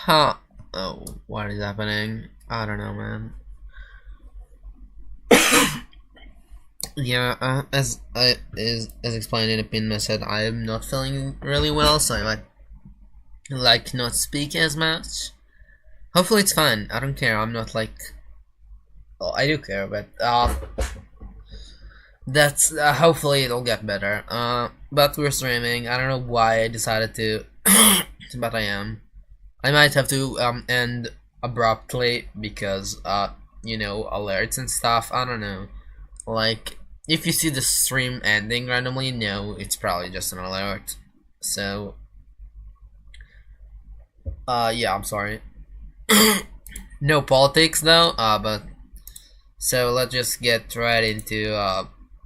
Huh. Oh, what is happening? I don't know, man. Yeah, as explained in the pin message, I am not feeling really well, so I might like not speak as much. Hopefully it's fine. I don't care. I'm not like. Well, I do care, but that's hopefully it'll get better. But we're streaming. I don't know why I decided to, but I am. I might have to end abruptly because you know, alerts and stuff. I don't know. Like, if you see the stream ending randomly, no, it's probably just an alert. So yeah, I'm sorry. No politics though. But so let's just get right into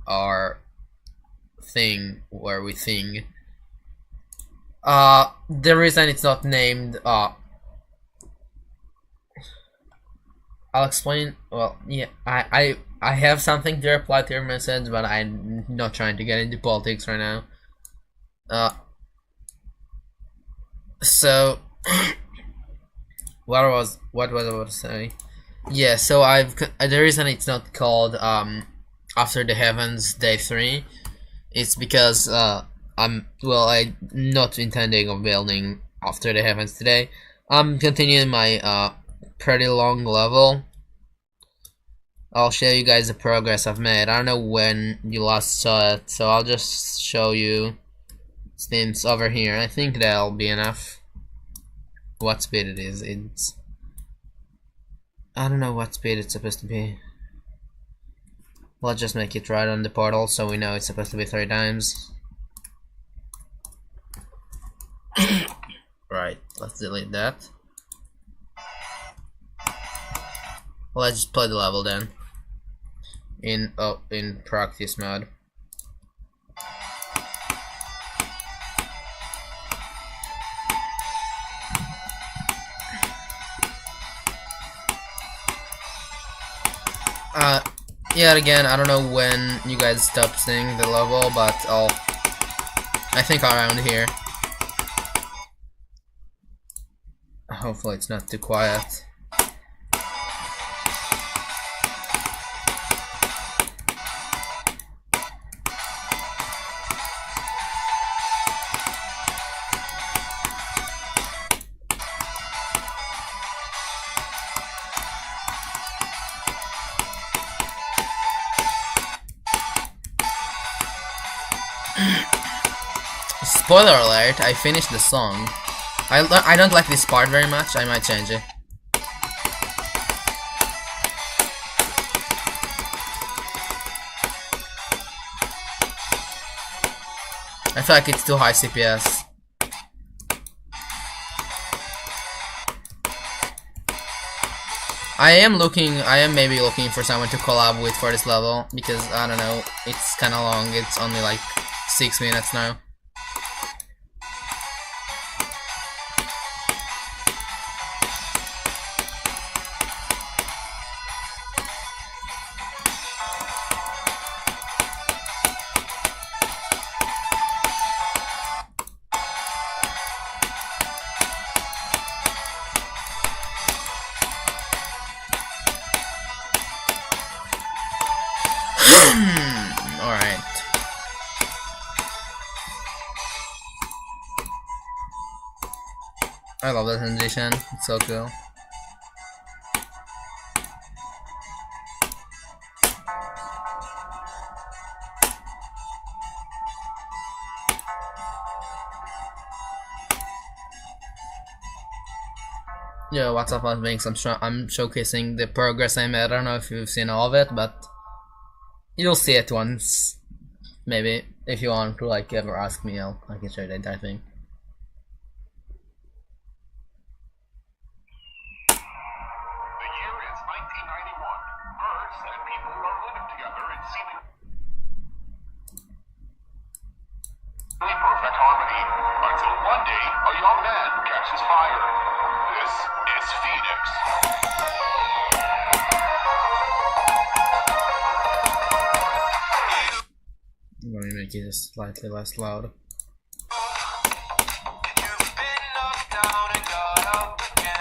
our thing where we sing. The reason it's not named I'll explain. Well, yeah, I have something to reply to your message, but I'm not trying to get into politics right now. So what was I about to say? Yeah, so the reason it's not called After the Heavens Day 3 is because I'm not intending of building After the Heavens today. I'm continuing my pretty long level. I'll show you guys the progress I've made. I don't know when you last saw it, so I'll just show you since over here. I think that'll be enough. What speed it is? I don't know what speed it's supposed to be. Let's just make it right on the portal so we know it's supposed to be 3 times. Right, let's delete that. Let's just play the level then. In practice mode. Yet again, I don't know when you guys stop seeing the level, but I think around here. Hopefully it's not too quiet. Spoiler alert, I finished the song. I don't like this part very much, I might change it. I feel like it's too high CPS. I am maybe looking for someone to collab with for this level, because, I don't know, it's kinda long, it's only like 6 minutes now. Alright. I love that transition, it's so cool. Yeah, what's up, Vinks? I'm showcasing the progress I made. I don't know if you've seen all of it, but you'll see it once. Maybe if you want to like ever ask me, I can show you the entire thing. The year is 1991. Birds and people are living together in seemingly perfect harmony until one day a young man catches fire. This is Phoenix. Let me make it slightly less loud. You've been knocked down and got up again.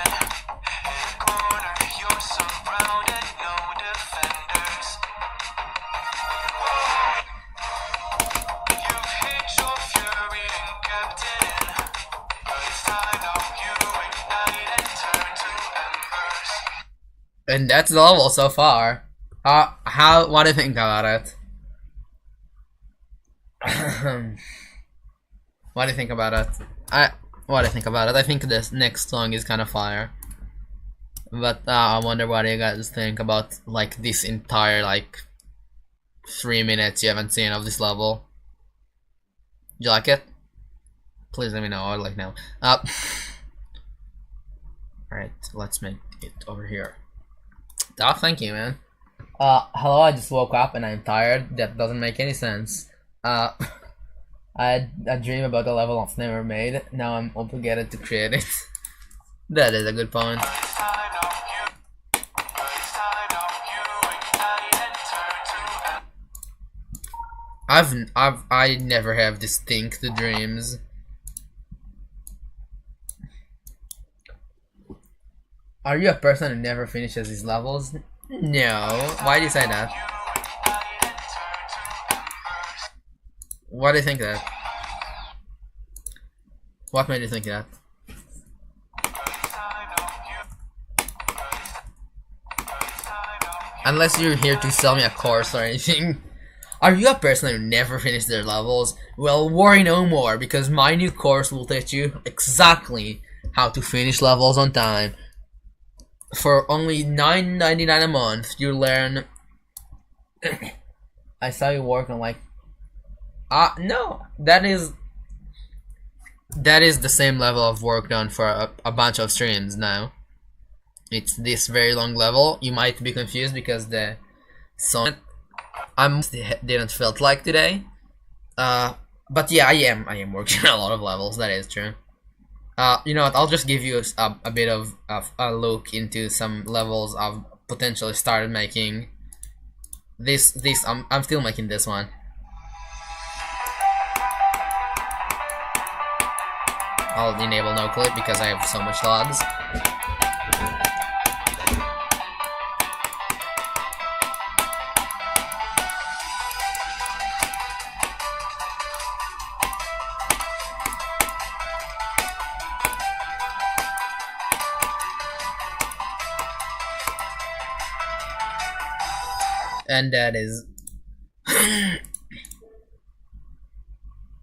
And that's the level so far. What do you think about it? What do you think about it? What do you think about it? I think this next song is kind of fire. But I wonder what you guys think about like this entire like 3 minutes you haven't seen of this level. Do you like it? Please let me know. I'd like now. Alright, let's make it over here. Oh, thank you, man. Hello, I just woke up and I'm tired. That doesn't make any sense. I had a dream about a level I've never made. Now I'm obligated to create it. That is a good point. I never have distinct dreams. Are you a person who never finishes these levels? No. Why do you say that? Why do you think that? What made you think that? Unless you're here to sell me a course or anything. Are you a person who never finished their levels? Well, worry no more, because my new course will teach you exactly how to finish levels on time. For only $9.99 a month, you learn... I saw you work on like... no, that is the same level I've worked on for a bunch of streams now. It's this very long level. You might be confused because the song didn't felt like today. But yeah, I am working on a lot of levels. That is true. You know what? I'll just give you a bit of a look into some levels I've potentially started making. I'm still making this one. I'll enable no clip because I have so much logs. And that is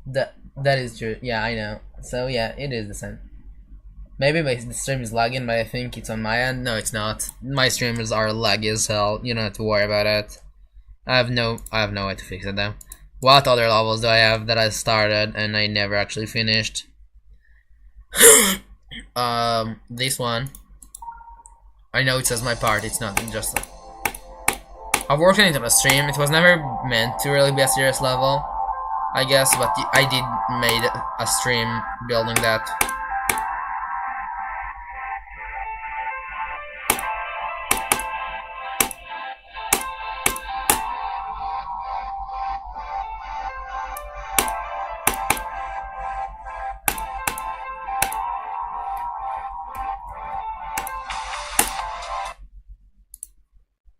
that is true. Yeah, I know. So yeah, it is the same. Maybe the stream is lagging, but I think it's on my end. No, it's not. My streamers are laggy as hell. You don't have to worry about it. I have no way to fix it though. What other levels do I have that I started and I never actually finished? This one. I know it says my part. It's not just. I've worked on it on a stream. It was never meant to really be a serious level, I guess, but I did made a stream building that.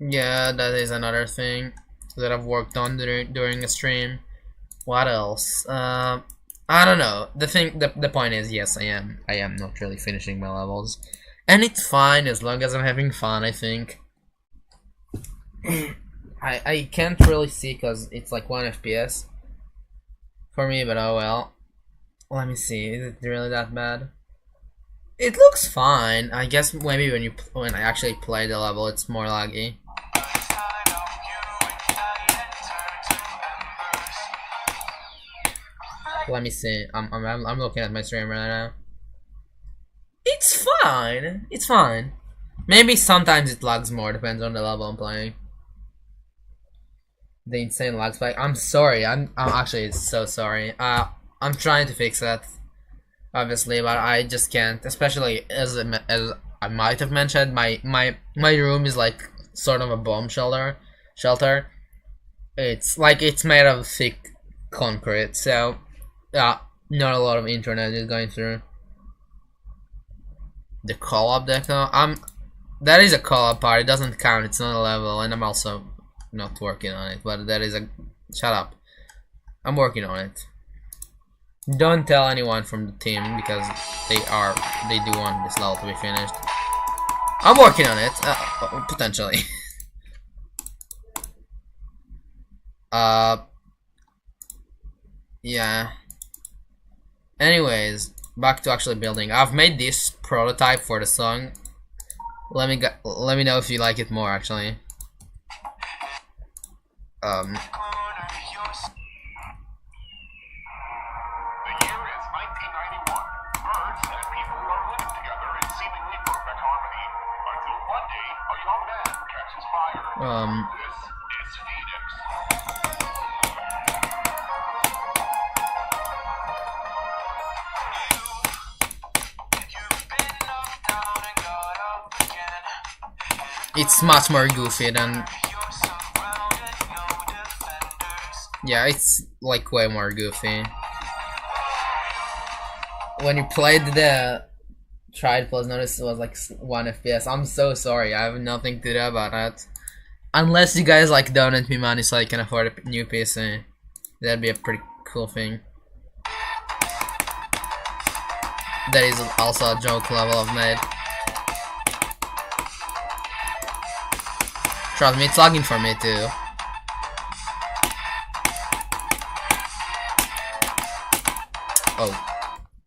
Yeah, that is another thing that I've worked on during a stream. What else? I don't know. The point is, yes, I am not really finishing my levels, and it's fine as long as I'm having fun. I think. I can't really see because it's like 1 FPS for me, but oh well. Let me see. Is it really that bad? It looks fine. I guess maybe when I actually play the level, it's more laggy. Let me see. I'm looking at my stream right now. It's fine. It's fine. Maybe sometimes it lags more. Depends on the level I'm playing. The insane lag spike. I'm sorry. I'm actually so sorry. I'm trying to fix that, obviously, but I just can't. Especially as I might have mentioned, my room is like sort of a bomb shelter. It's like it's made of thick concrete, so. Not a lot of internet is going through. The call-up deco? That is a call-up part, it doesn't count, it's not a level, and I'm also not working on it, but that is a... Shut up. I'm working on it. Don't tell anyone from the team, because they do want this level to be finished. I'm working on it, potentially. uh, yeah. Anyways, back to actually building. I've made this prototype for the song. Let me know if you like it more, actually. The year is 1991. Birds and people are living together in seemingly perfect harmony. Until one day, a young man catches fire. This is Phoenix. It's much more goofy than. Yeah, it's like way more goofy. When you played the Tried Plus Notice, it was like 1 FPS. I'm so sorry, I have nothing to do about that. Unless you guys like donate me money so I can afford a new PC. That'd be a pretty cool thing. That is also a joke level I've made. Trust me, it's lagging for me too. Oh,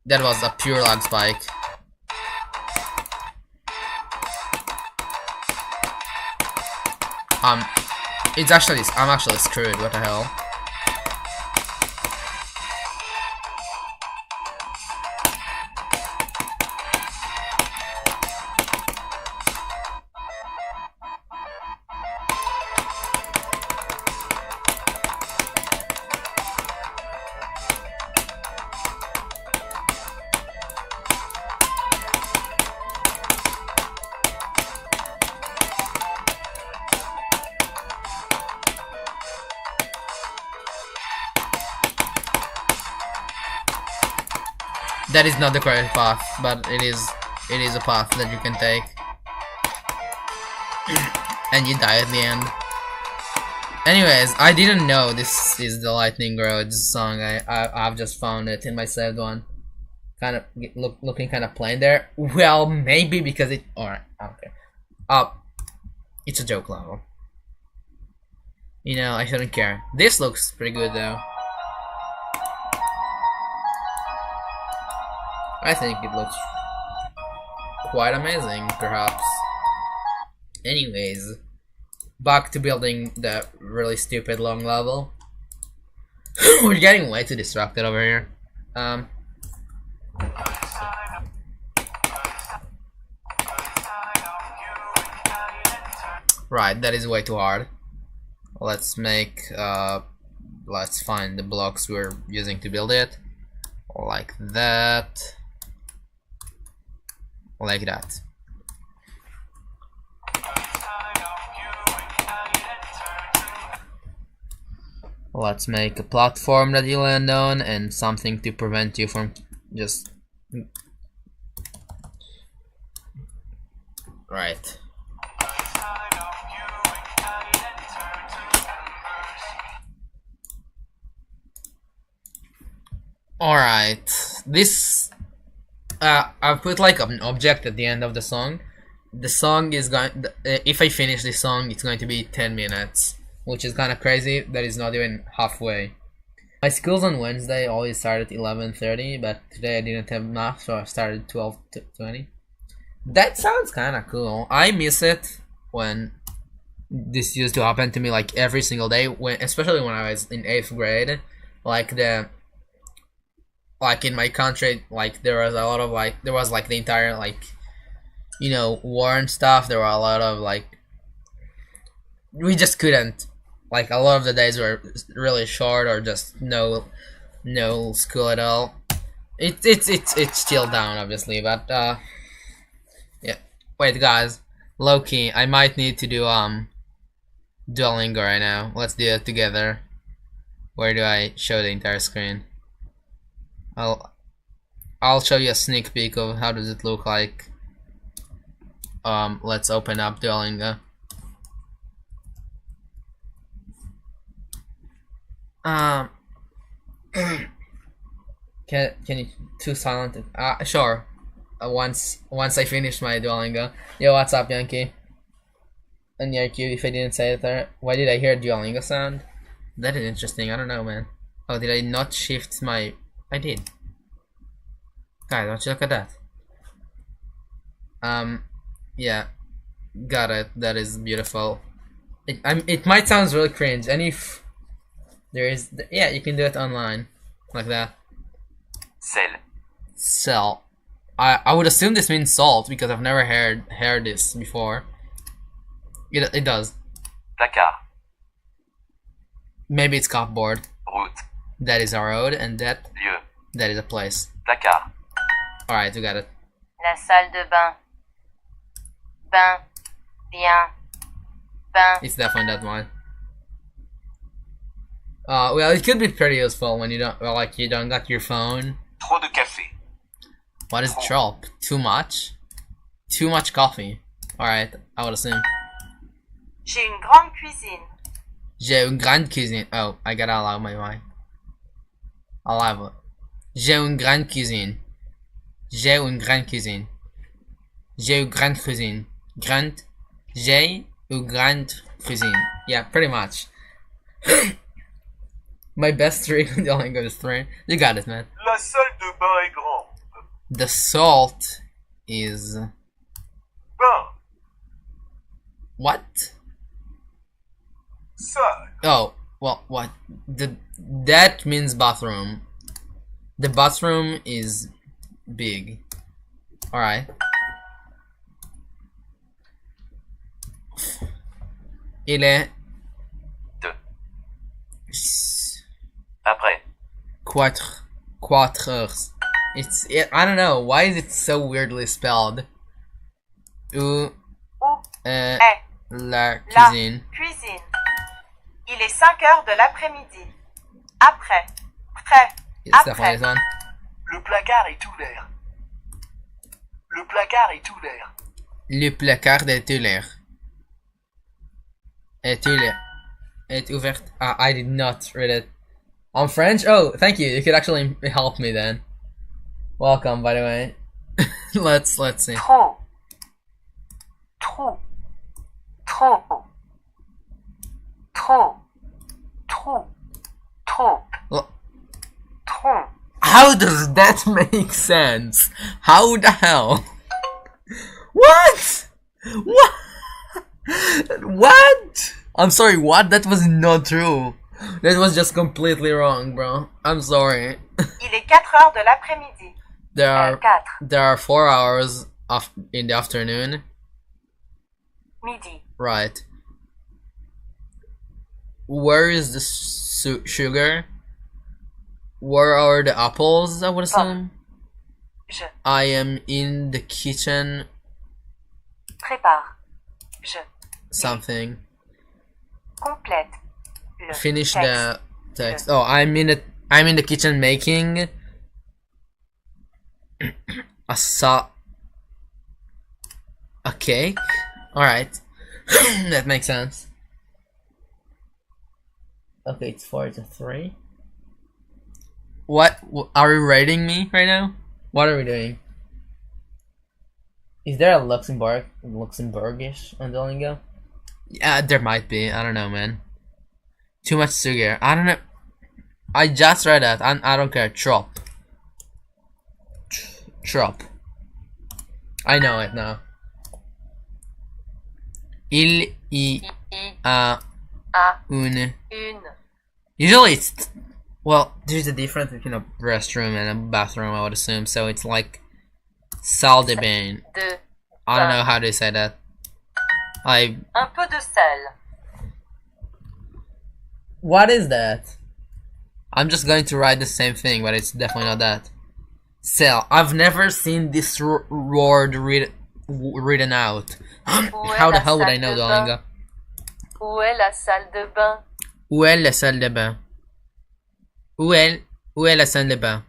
that was a pure lag spike. I'm actually screwed, what the hell. That is not the correct path, but it is a path that you can take. And you die at the end. Anyways, I didn't know this is the Lightning Roads song. I've just found it in my saved one. Kind of looking kind of plain there. Well, maybe because it. Alright, okay. It's a joke level. You know, I shouldn't care. This looks pretty good though. I think it looks quite amazing, perhaps. Anyways, back to building the really stupid long level. We're getting way too distracted over here. Right, that is way too hard. Let's make, let's find the blocks we're using to build it. Like that. Like that. Let's make a platform that you land on and something to prevent you from just. Right. Alright. This. I've put like an object at the end of the song. The song is going. If I finish this song, it's going to be 10 minutes, which is kind of crazy. That is not even halfway. My schools on Wednesday always start at 11:30, but today I didn't have enough, so I started 12:20. That sounds kind of cool. I miss it when this used to happen to me like every single day. Especially when I was in 8th grade, like in my country, like there was a lot of the entire war and stuff. There were a lot of we just couldn't, a lot of the days were really short or just no school at all. It's still down obviously, but yeah. Wait guys, low key, I might need to do Duolingo right now. Let's do it together. Where do I show the entire screen? I'll show you a sneak peek of how does it look like. Let's open up Duolingo. Can you too silent? Sure. once I finish my Duolingo. Yo, what's up, Yankee? And Yankee, if I didn't say it there, why did I hear Duolingo sound? That is interesting. I don't know, man. Oh, did I not shift my? I did. Guys, don't you look at that? Yeah, got it. That is beautiful. It might sound really cringe, and if there is, yeah, you can do it online, like that. Sell. I would assume this means salt because I've never heard this before. It does. Placard. Maybe it's cupboard. Route. That is a road, and that Lieu. is a place. Placard. All right, we got it. La salle de bain. Bain. Bien. Bain. It's definitely that one. Well, it could be pretty useful when you don't got your phone. Trop de café. What is trop? Too much? Too much coffee. Alright, I would assume. J'ai une grande cuisine. J'ai une grande cuisine. Oh, I gotta allow my mind. Allow it. J'ai une grande cuisine. J'ai une grande cuisine. J'ai une grande cuisine. Grande. J'ai une grande cuisine. Yeah, pretty much. My best 3 in Duolingo is 3. You got it, man. La salle de bain est grande. The salt is... Bain. What? Salle. Oh, well, what? That means bathroom. The bathroom is big. Alright. Il est... 2. Après. 4 heures. I don't know, why is it so weirdly spelled? Où La la cuisine. cuisine. Il est 5 heures de l'après-midi. Après. Près. It's definitely this one. Le placard est ouvert. Le placard est ouvert. Le placard est ouvert. Est ouvert. I did not read it. On French? Oh, thank you. You could actually help me then. Welcome, by the way. let's see. Trop. Trop. Trop. Trop. Trop. Trop. Well, Trop. how does that make sense? How the hell? What? What? What? I'm sorry, what? That was not true. That was just completely wrong, bro. I'm sorry. Il est 4 heures de l'après-midi. There 4. are 4 hours in the afternoon. Midi. Right. Where is the sugar? Where are the apples, I would assume? Je. I am in the kitchen. Prépare. Je. Something. Complète. Le Finish texte. the text. Oh, I'm in the kitchen making a cake. All right. That makes sense. Okay, it's 4 to 3. What are we rating me right now? What are we doing? Is there a Luxembourgish on Duolingo? Yeah, there might be. I don't know, man. Too much sugar. I don't know. I just read that. I don't care. Trop. Trop. I know it now. Il y a une. Usually it's, well, there's a difference between a restroom and a bathroom, I would assume. So it's like salle de bain. I don't know how to say that. Un peu de sel. What is that? I'm just going to write the same thing, but it's definitely not that. Cell. I've never seen this word written out. How the hell would I know Duolingo? Où est la salle de bain? Où est la salle de bain? Où est la salle de bain?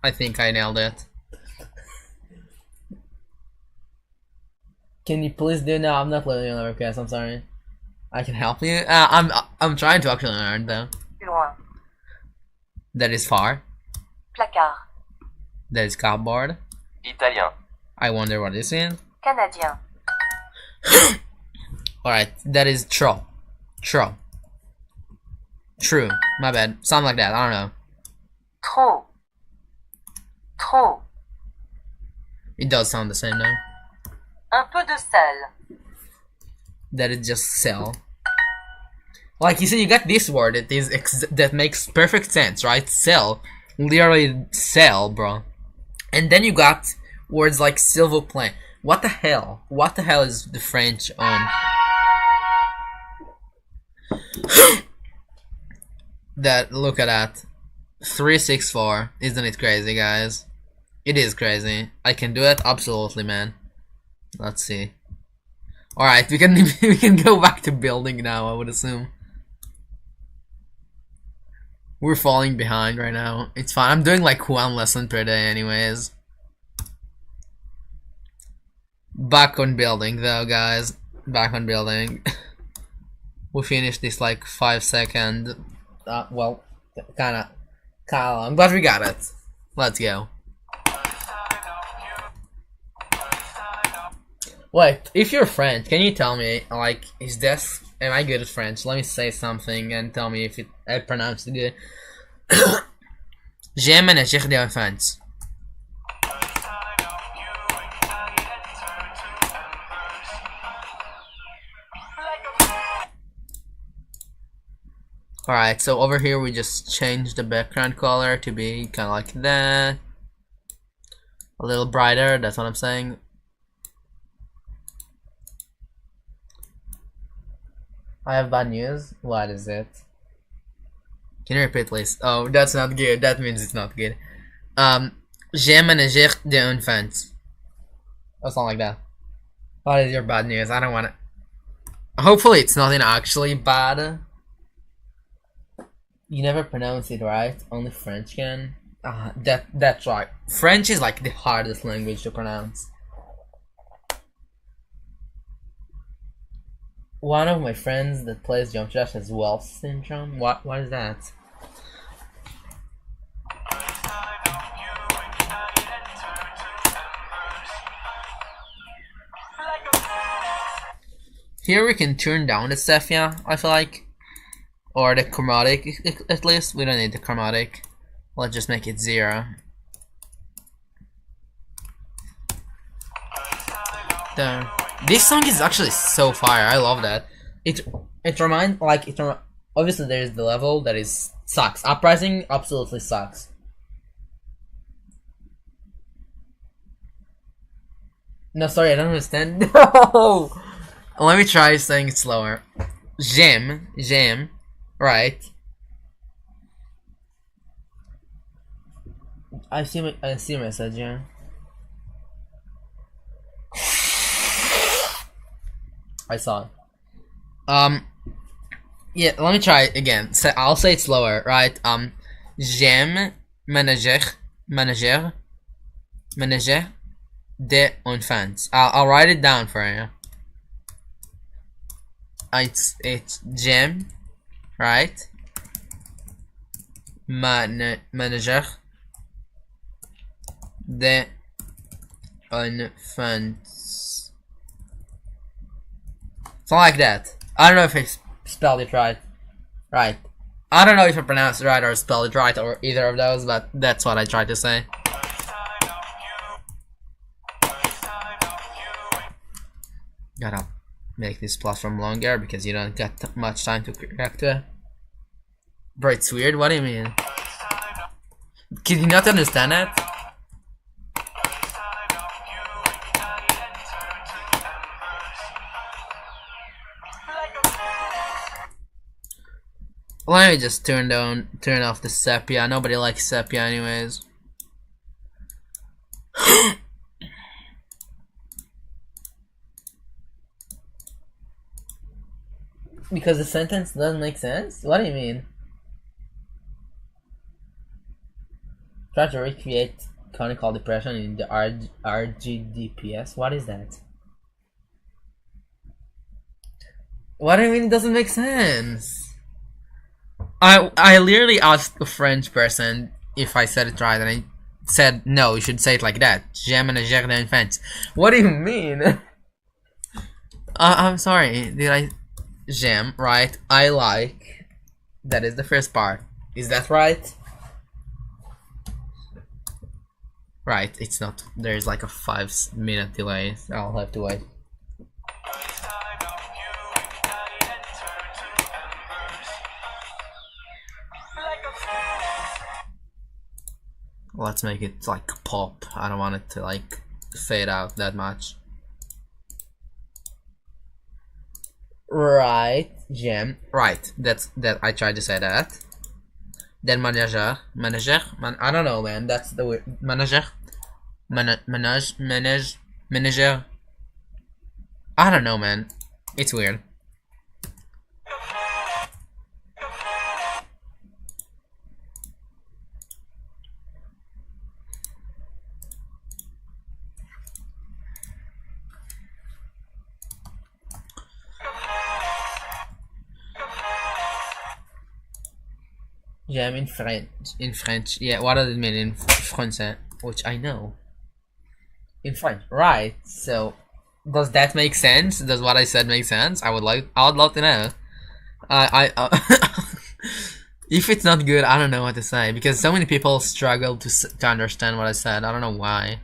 I think I nailed it. Can you please do? No, I'm not learning on the request. I'm sorry. I can help you. I'm trying to actually learn though. Loin. That is far. Placard. That is cardboard. Italien. I wonder what this is. Canadien. Alright, that is tro. Tro. True. My bad. Something like that. I don't know. Trop. Trop. It does sound the same though. Un peu de sel. That is just sell. Like you see, you got this word that is that makes perfect sense, right? Sell, literally sell, bro. And then you got words like s'il vous plaît. What the hell? What the hell is the French on? That, look at that. 364. Isn't it crazy, guys? It is crazy. I can do it, absolutely, man. Let's see. Alright, we can go back to building now, I would assume. We're falling behind right now. It's fine. I'm doing like 1 lesson per day anyways. Back on building though, guys. Back on building. We finished this like 5-second. Well, kinda long, but we got it. Let's go. Wait, if you're French, can you tell me, like, am I good at French? Let me say something and tell me if I pronounced it good. J'aime ménager des enfants. Alright, so over here we just changed the background color to be kind of like that. A little brighter, that's what I'm saying. I have bad news. What is it? Can you repeat, please? Oh, that's not good. That means it's not good. J'aime ménager des enfants. Or something like that. What is your bad news? I don't want it. Hopefully it's nothing actually bad. You never pronounce it right. Only French can. That's right. French is like the hardest language to pronounce. One of my friends that plays Jump Dash has Wells syndrome. What is that? Here we can turn down the sepia, I feel like. Or the chromatic, at least. We don't need the chromatic. Let's just make it 0. There. This song is actually so fire. I love that. It reminds obviously there is the level that is sucks. Uprising absolutely sucks. No, sorry, I don't understand. No. Let me try saying it slower. J'aime, right? I see message, yeah. I saw it. Yeah, let me try it again. I'll say it slower, right? J'aime ménager des enfants. I'll write it down for you. It's j'aime, right? Ménager des enfants. Something like that. I don't know if I spelled it right. Right. I don't know if I pronounced it right or spelled it right or either of those, but that's what I tried to say. Gotta make this platform longer because you don't got much time to react to it. Bro, it's weird? What do you mean? Can you not understand that? Let me just turn off the sepia. Nobody likes sepia anyways. Because the sentence doesn't make sense? What do you mean? Try to recreate conical depression in the RGDPS. What is that? What do you mean it doesn't make sense? I literally asked a French person if I said it right, and said no. You should say it like that. Je ménagère d'enfants. What do you mean? I'm sorry. Did I? J'aime, right? I like. That is the first part. Is that right? Right. It's not. There's like a 5-minute delay. So I'll have to wait. Let's make it like pop. I don't want it to like fade out that much. Right, Gem. Right. That I tried to say that. Then manager. I don't know, man. That's the word. Manager. Manager. I don't know, man. It's weird. J'aime in French. In French. Yeah, what does it mean in français? Which I know. In French. Right. So, does that make sense? Does what I said make sense? I would love to know. If it's not good, I don't know what to say. Because so many people struggle to understand what I said. I don't know why.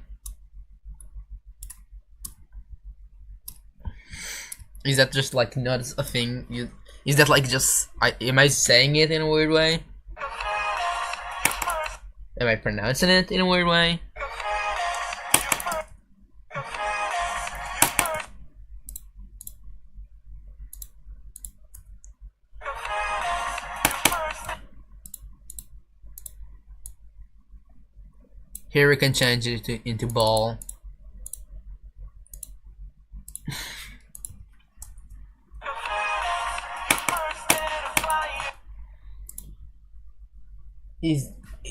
Is that just like not a thing? Is that like just... am I saying it in a weird way? Am I pronouncing it in a weird way? Here we can change it into ball.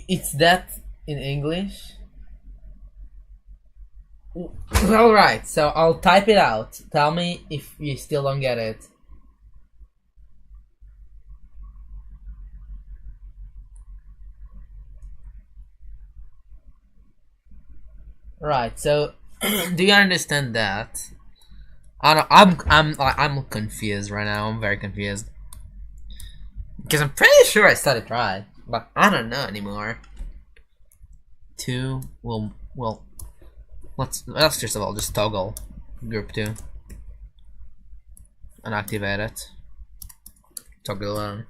It's that in English? Alright, so I'll type it out. Tell me if you still don't get it. Right, so do you understand that? I'm confused right now. I'm very confused. Because I'm pretty sure I said it right. But I don't know anymore. 2 will let's first of all just toggle group 2 and activate it. Toggle on.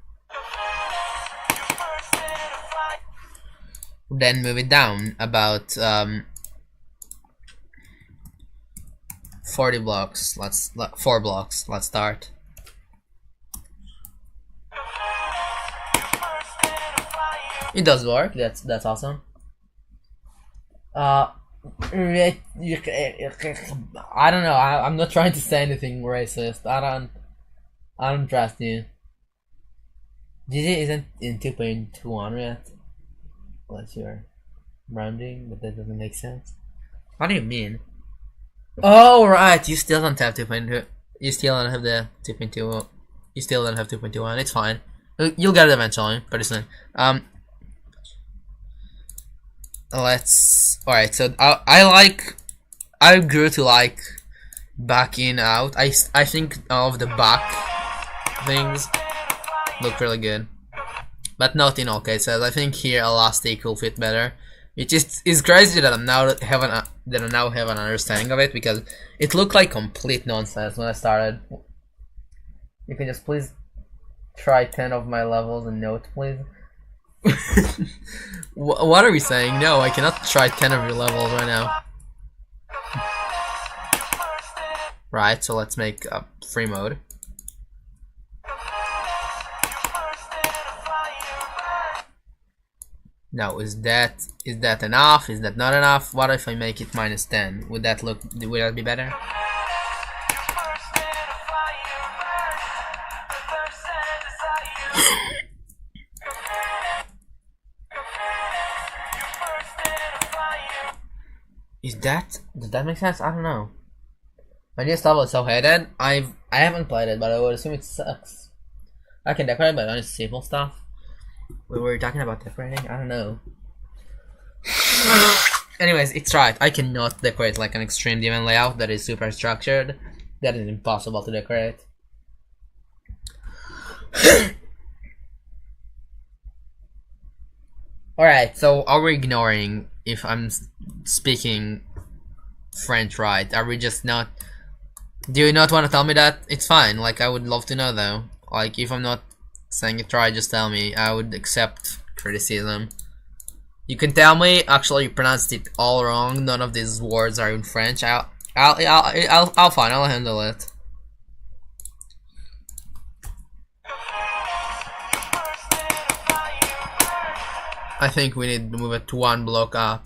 Then move it down about 40 blocks. 4 blocks. Let's start. It does work. That's awesome. I don't know. I'm not trying to say anything racist. I don't trust you. GG isn't in 2.21 yet. Unless you're rounding, but that doesn't make sense. What do you mean? Oh right, you still don't have 2.2. You still don't have the 2.2. You still don't have 2.21. It's fine. You'll get it eventually, pretty soon. Alright, so I grew to like backing out. I think all of the back things look really good, but not in all cases. I think here elastic will fit better. It's crazy that I now have an understanding of it, because it looked like complete nonsense when I started. You can just please try 10 of my levels and note, please. What are we saying? No, I cannot try 10 of your levels right now. Right, so let's make a free mode. Now, is that enough? Is that not enough? What if I make it -10? Would that be better? Does that make sense? I don't know. My new level is so hated. I haven't played it, but I would assume it sucks. I can decorate, but only simple stuff. We were talking about decorating. I don't know. Anyways, it's right. I cannot decorate like an extreme demon layout that is super structured. That is impossible to decorate. Alright, so are we ignoring if I'm speaking French right? Are we just not... Do you not want to tell me that? It's fine, like I would love to know though. Like if I'm not saying it right, just tell me. I would accept criticism. You can tell me, actually you pronounced it all wrong, none of these words are in French. I'll fine, I'll handle it. I think we need to move it to one block up.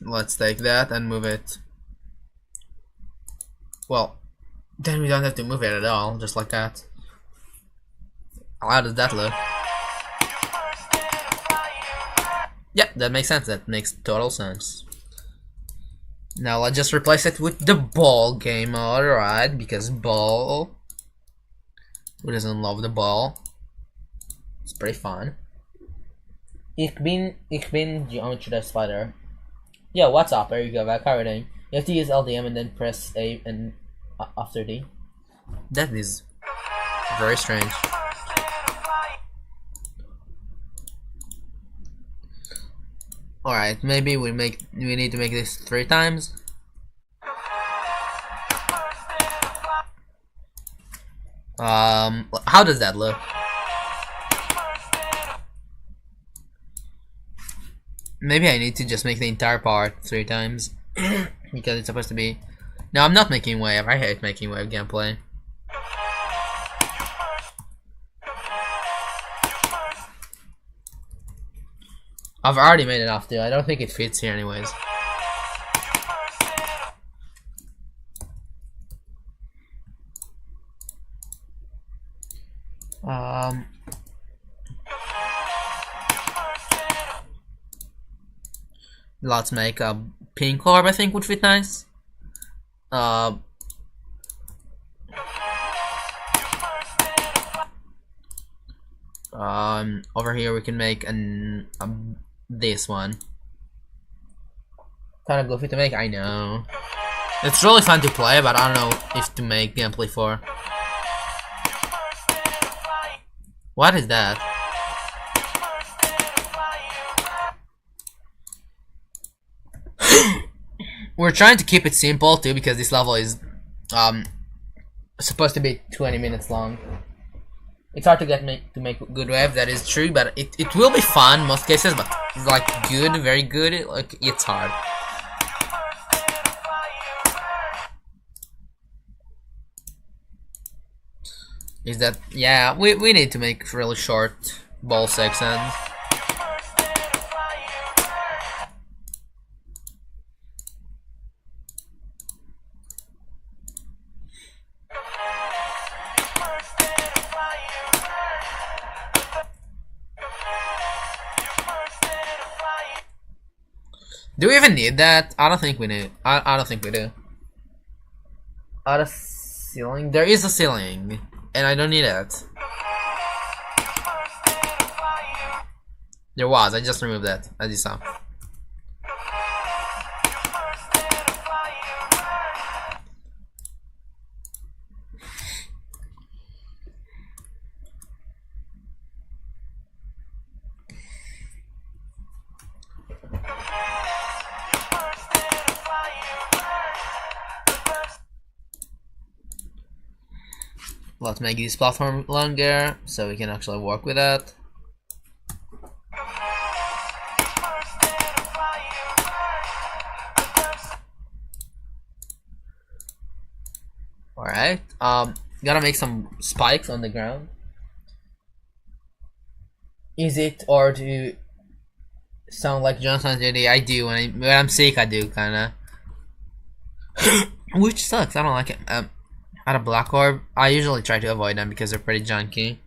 Let's take that and move it. Well, then we don't have to move it at all, just like that. How does that look? Yeah, that makes sense. That makes total sense. Now let's just replace it with the ball game mode, right? Because ball. Who doesn't love the ball? It's pretty fun. Ich bin Geometry Spider. Yeah, what's up? There you go, back everything. You have to use LDM and then press A and after D. That is very strange. Alright, maybe we need to make this 3 times. How does that look? Maybe I need to just make the entire part 3 times because it's supposed to be. No, I'm not making wave. I hate making wave gameplay. I've already made enough too. I don't think it fits here anyways. Let's make a pink orb. I think would fit nice. Over here we can make this one. Kind of goofy to make, I know. It's really fun to play, but I don't know if to make gameplay for. What is that? We're trying to keep it simple too because this level is supposed to be 20 minutes long. It's hard to make good wave, that is true, but it will be fun most cases, but like good, very good, like it's hard. Is that, yeah, we need to make really short ball sections. Do we even need that? I don't think we need. I don't think we do. Out of ceiling? There is a ceiling, and I don't need it. There was. I just removed that, as you saw. Let's make this platform longer so we can actually work with that. Alright, gotta make some spikes on the ground. Is it, or do you sound like Johnson JD? I do, when I'm sick I do, kinda. Which sucks, I don't like it. At a black orb, I usually try to avoid them because they're pretty junky.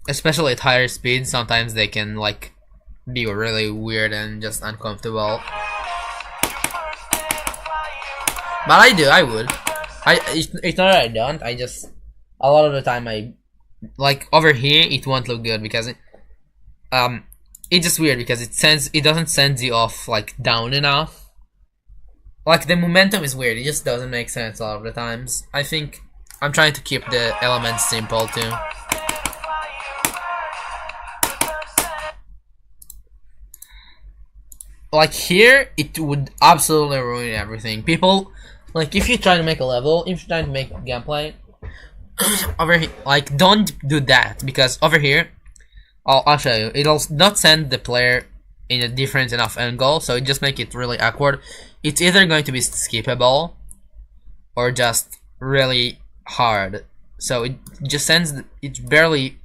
Especially at higher speeds, sometimes they can like be really weird and just uncomfortable. But I would. It's not that I don't, I just, a lot of the time I like over here it won't look good because it's just weird because it doesn't send you off like down enough. Like the momentum is weird. It just doesn't make sense all of the times. I think I'm trying to keep the elements simple too. Like here, it would absolutely ruin everything. People, like if you try to make a level, if you're trying to make gameplay, over here, like don't do that because over here, I'll show you. It'll not send the player in a different enough angle, so it just make it really awkward. It's either going to be skippable or just really hard. So it just sends it barely,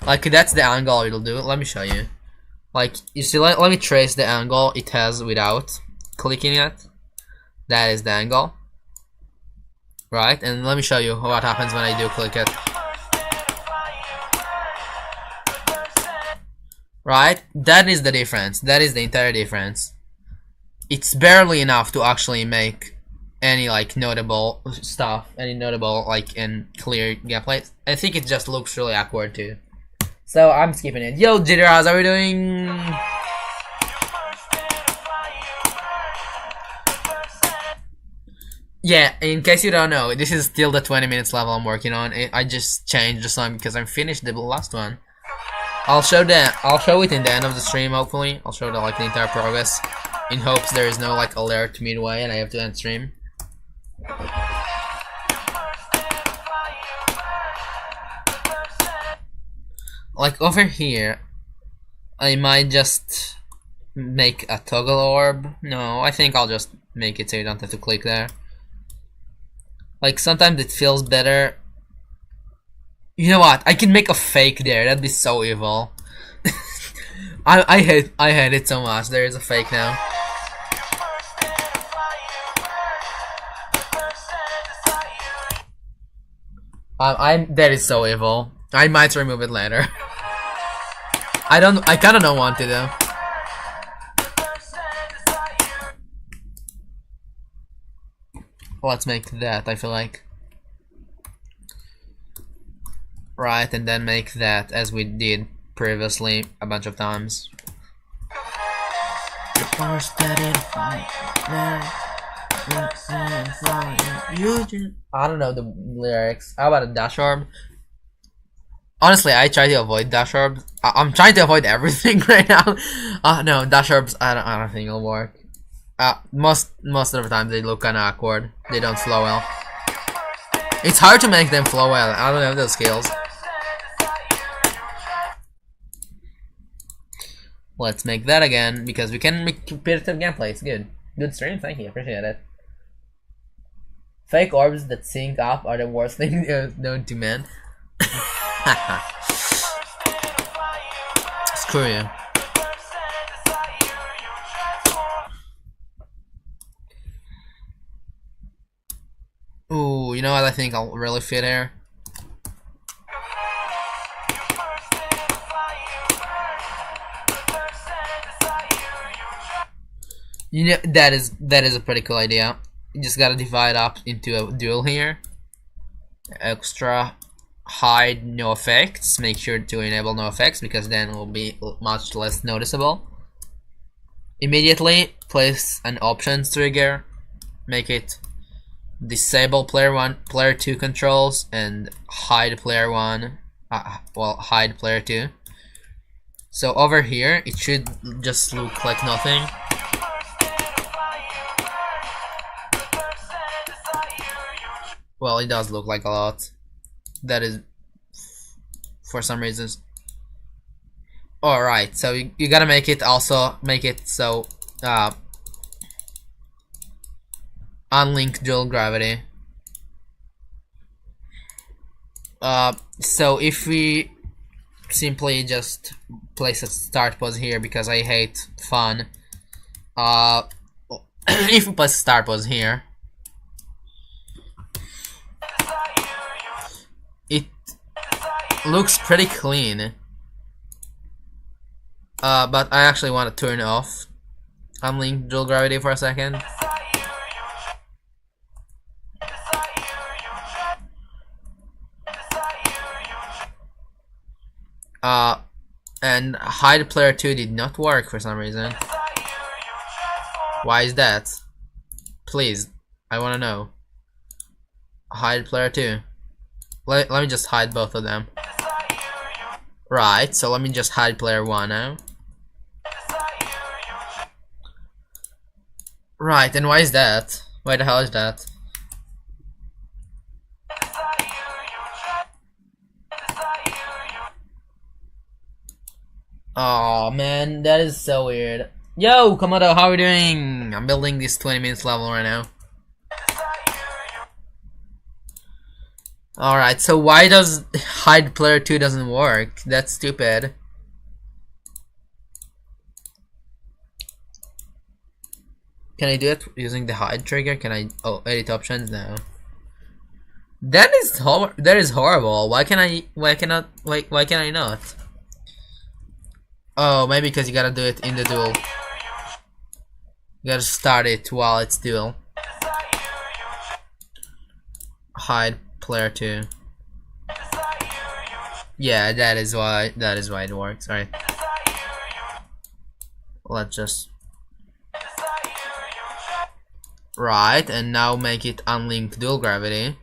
like that's the angle it'll do. Let me show you. Like you see, let me trace the angle it has without clicking it. That is the angle, right? And let me show you what happens when I do click it. Right? That is the difference. That is the entire difference. It's barely enough to actually make any like notable stuff, any notable like and clear gameplay. I think it just looks really awkward too. So I'm skipping it. Yo, Jitteras, how are we doing? Yeah, in case you don't know, this is still the 20 minutes level I'm working on. I just changed the song because I finished the last one. I'll show it in the end of the stream. Hopefully, I'll show the entire progress, in hopes there is no like alert midway and I have to end stream. Like over here, I might just make a toggle orb. No, I think I'll just make it so you don't have to click there. Like sometimes it feels better. You know what? I can make a fake there. That'd be so evil. I hate it so much. There is a fake now. That is so evil. I might remove it later. I kinda don't want to though. Let's make that, I feel like. Right, and then make that as we did previously a bunch of times. I don't know the lyrics. How about a dash orb? Honestly, I try to avoid dash orbs. I'm trying to avoid everything right now. No, dash orbs. I don't think it'll work. Most of the time they look kind of awkward. They don't flow well. It's hard to make them flow well. I don't have those skills. Let's make that again because we can make competitive gameplay. It's good. Good stream. Thank you. Appreciate it. Fake orbs that sync up are the worst thing known to man. Screw you. Ooh, you know what I think I'll really fit here? You know, that is a pretty cool idea. You just gotta divide up into a duel here. Extra hide no effects. Make sure to enable no effects because then it will be much less noticeable. Immediately place an options trigger. Make it disable player 1, player 2 controls and hide player 1. Hide player 2. So over here it should just look like nothing. Well, it does look like a lot. That is for some reasons. Alright, so you gotta make it also make it so unlink dual gravity. So if we simply just place a start pose here because I hate fun. If we place a start pose here, it looks pretty clean. But I actually want to turn off unlink dual gravity for a second. And hide player 2 did not work for some reason. Why is that? Please, I wanna know. Hide player 2. Let me just hide both of them. Right, so let me just hide player 1 now. Right, and why is that? Why the hell is that? Oh man, that is so weird. Yo, Komodo, how are you doing? I'm building this 20 minutes level right now. Alright, so why does hide player 2 doesn't work? That's stupid. Can I do it using the hide trigger? Can I edit options? No. That is horrible. Why can I not? Oh, maybe because you gotta do it in the duel. You gotta start it while it's duel. Hide player 2. Yeah, that is why it works. Alright. Let's just right, and now make it unlink dual gravity.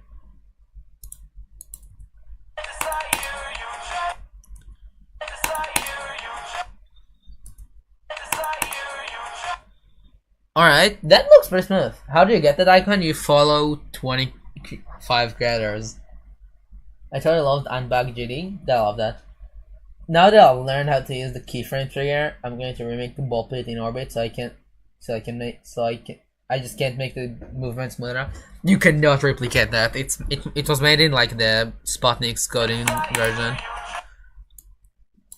Alright, that looks pretty smooth. How do you get that icon? You follow 25 creators. I totally loved Unbug GD. I love that. Now that I've learned how to use the keyframe trigger, I'm going to remake the ball pit in orbit I just can't make the movement smoother. You cannot replicate that. It was made in like the Sputnik's coding version.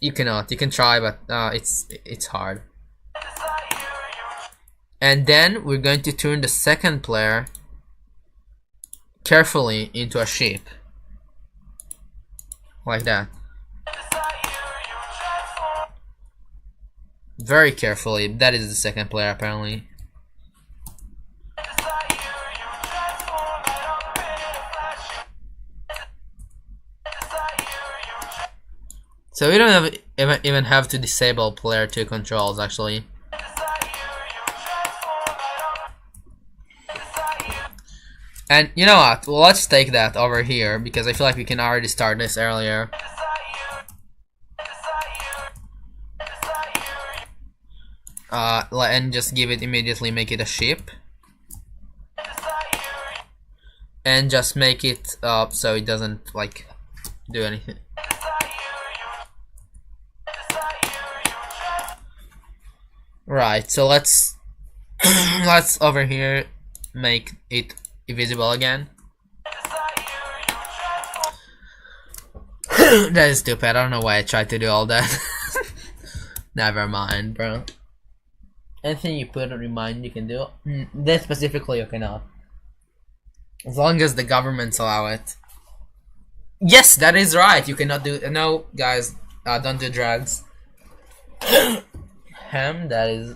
You cannot. You can try, but it's hard. And then we're going to turn the second player carefully into a sheep. Like that. Very carefully. That is the second player apparently. So we don't even have to disable player 2 controls actually. And you know what? Well, let's take that over here because I feel like we can already start this earlier. And just give it immediately, make it a ship. And just make it so it doesn't like do anything. Right, so let's over here make it invisible again. That is stupid. I don't know why I tried to do all that. Never mind, bro. Anything you put on remind you can do. This specifically you cannot. As long as the governments allow it. Yes, that is right. You cannot do. No, guys, don't do drugs. That is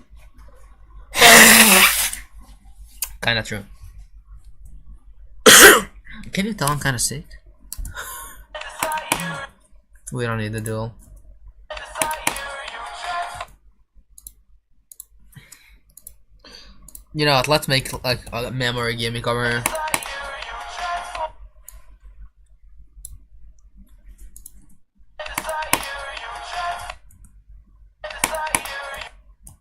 kind of true. Can you tell I'm kind of sick? We don't need the duel. You know what? Let's make like a memory gimmick over here.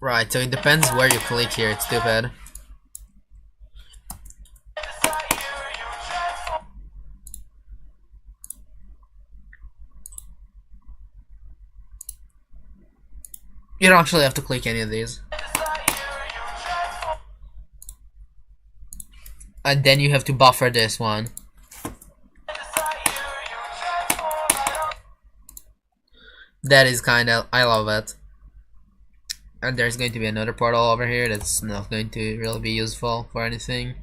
Right, so it depends where you click here. It's stupid. You don't actually have to click any of these. And then you have to buffer this one. That is kinda, I love it. And there's going to be another portal over here that's not going to really be useful for anything.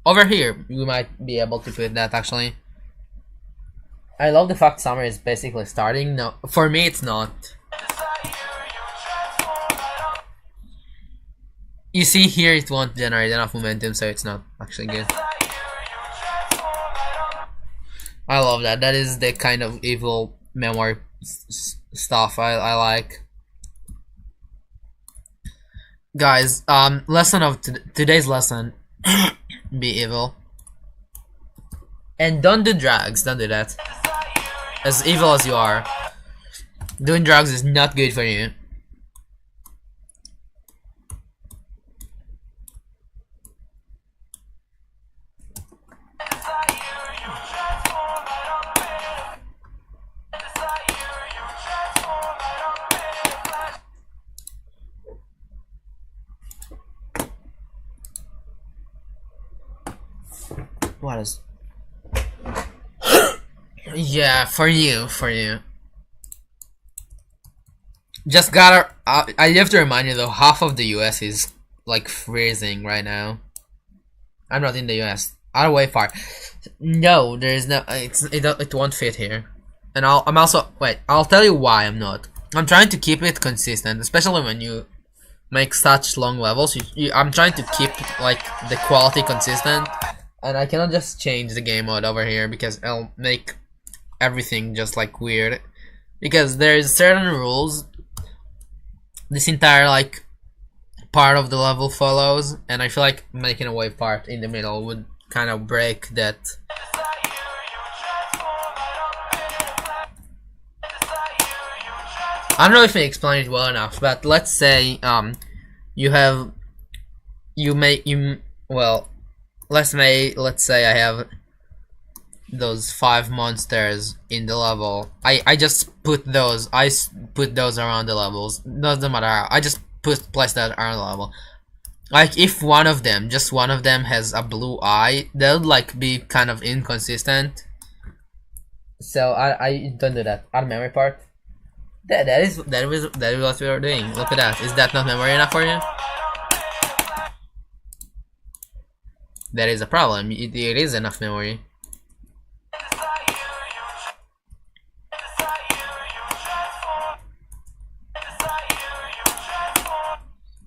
Over here, we might be able to put that actually. I love the fact summer is basically starting. No, for me it's not. You see here, it won't generate enough momentum, so it's not actually good. I love that. That is the kind of evil memory stuff I like. Guys, lesson of today's lesson: be evil, and don't do drugs. Don't do that. As evil as you are, doing drugs is not good for you. What is? Yeah, for you. Just gotta. I have to remind you though, half of the US is like freezing right now. I'm not in the US. I'm way far. No, there is no. It won't fit here. And I'm also wait. I'll tell you why I'm not. I'm trying to keep it consistent, especially when you make such long levels. I'm trying to keep like the quality consistent. And I cannot just change the game mode over here because I'll make everything just like weird. Because there's certain rules this entire like part of the level follows, and I feel like making a wave part in the middle would kind of break that. I don't know if I explained it well enough, but let's say let's say I have those 5 monsters in the level. I just put those around the levels. Doesn't matter how. I just place that around the level. Like if just one of them has a blue eye, that would like be kind of inconsistent. So I don't do that. Add memory part. That is what we are doing. Look at that. Is that not memory enough for you? That is a problem. It is enough memory.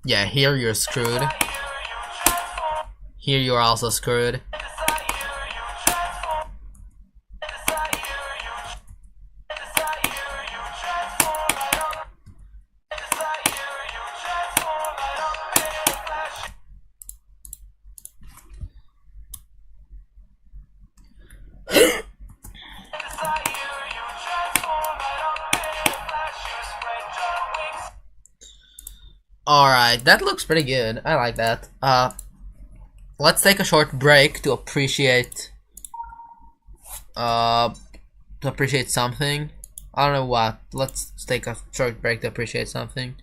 Yeah, here you're screwed. Here you're also screwed. Alright, that looks pretty good. I like that. Let's take a short break to appreciate something. I don't know what. Let's take a short break to appreciate something.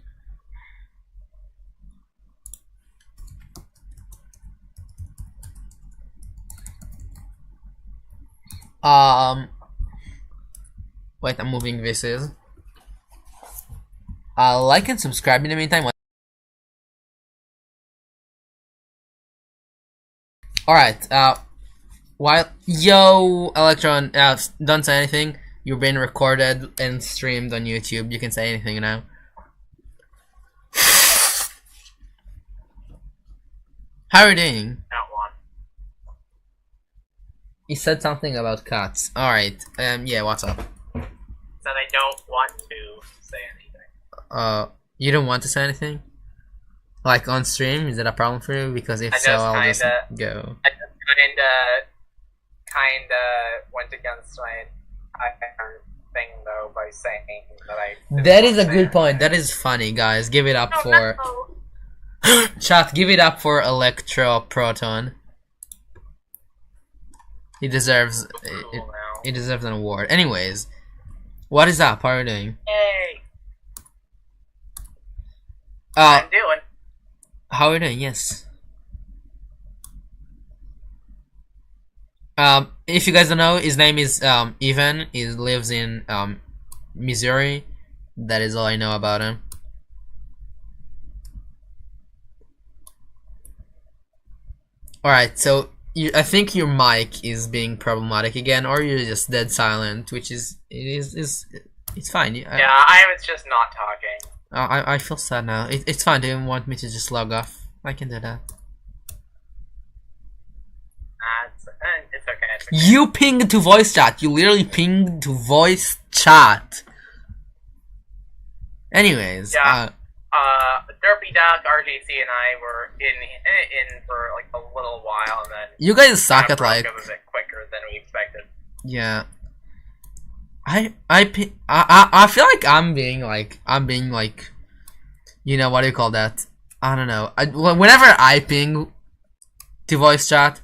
Wait, I'm moving this is. Like and subscribe in the meantime. Alright, while yo Electron, don't say anything. You're being recorded and streamed on YouTube. You can say anything now. How are you doing? Not one. You said something about cats. Alright, yeah, what's up? So I don't want to say anything. You don't want to say anything? Like on stream? Is that a problem for you? Because if so, I'll just go. I just kinda went against my thing though by saying that I. That is a good point. That is funny, guys. Give it up for. No. Chat, give it up for Electro Proton. He deserves. He deserves an award. Anyways, what is up? How are you doing? Yay! I'm doing. How are you doing? Yes. If you guys don't know, his name is Ivan. He lives in Missouri. That is all I know about him. Alright, so I think your mic is being problematic again, or you're just dead silent, which is it's fine. Yeah, I was just not talking. I feel sad now. It's fine. Do you want me to just log off? I can do that. It's okay. It's okay. You pinged to voice chat. You literally pinged to voice chat. Anyways, Yeah. Derpy Duck, RJC, and I were in for like a little while, and then you guys suck kinda at broke like, up a bit quicker than we expected. yeah. I feel like I'm being like, you know, what do you call that? I don't know. Whenever I ping to voice chat,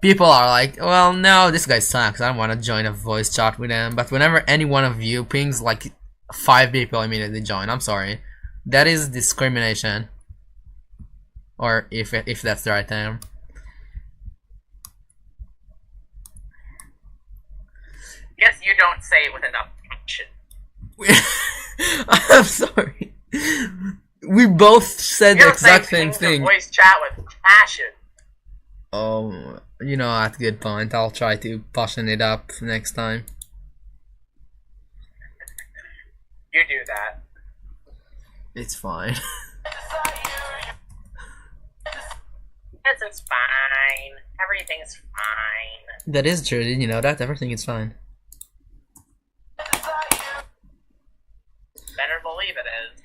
people are like, well, no, this guy sucks. I don't want to join a voice chat with him. But whenever any one of you pings, like 5 people immediately join. I'm sorry. That is discrimination. Or if that's the right term. Yes, you don't say it with enough passion. I'm sorry. We both said the You exact say same ping to thing. voice chat with passion. Oh, you know, that's a good point. I'll try to passion it up next time. You do that. It's fine. It's fine. Everything's fine. That is true. Did you know that? Everything is fine. Better believe it is.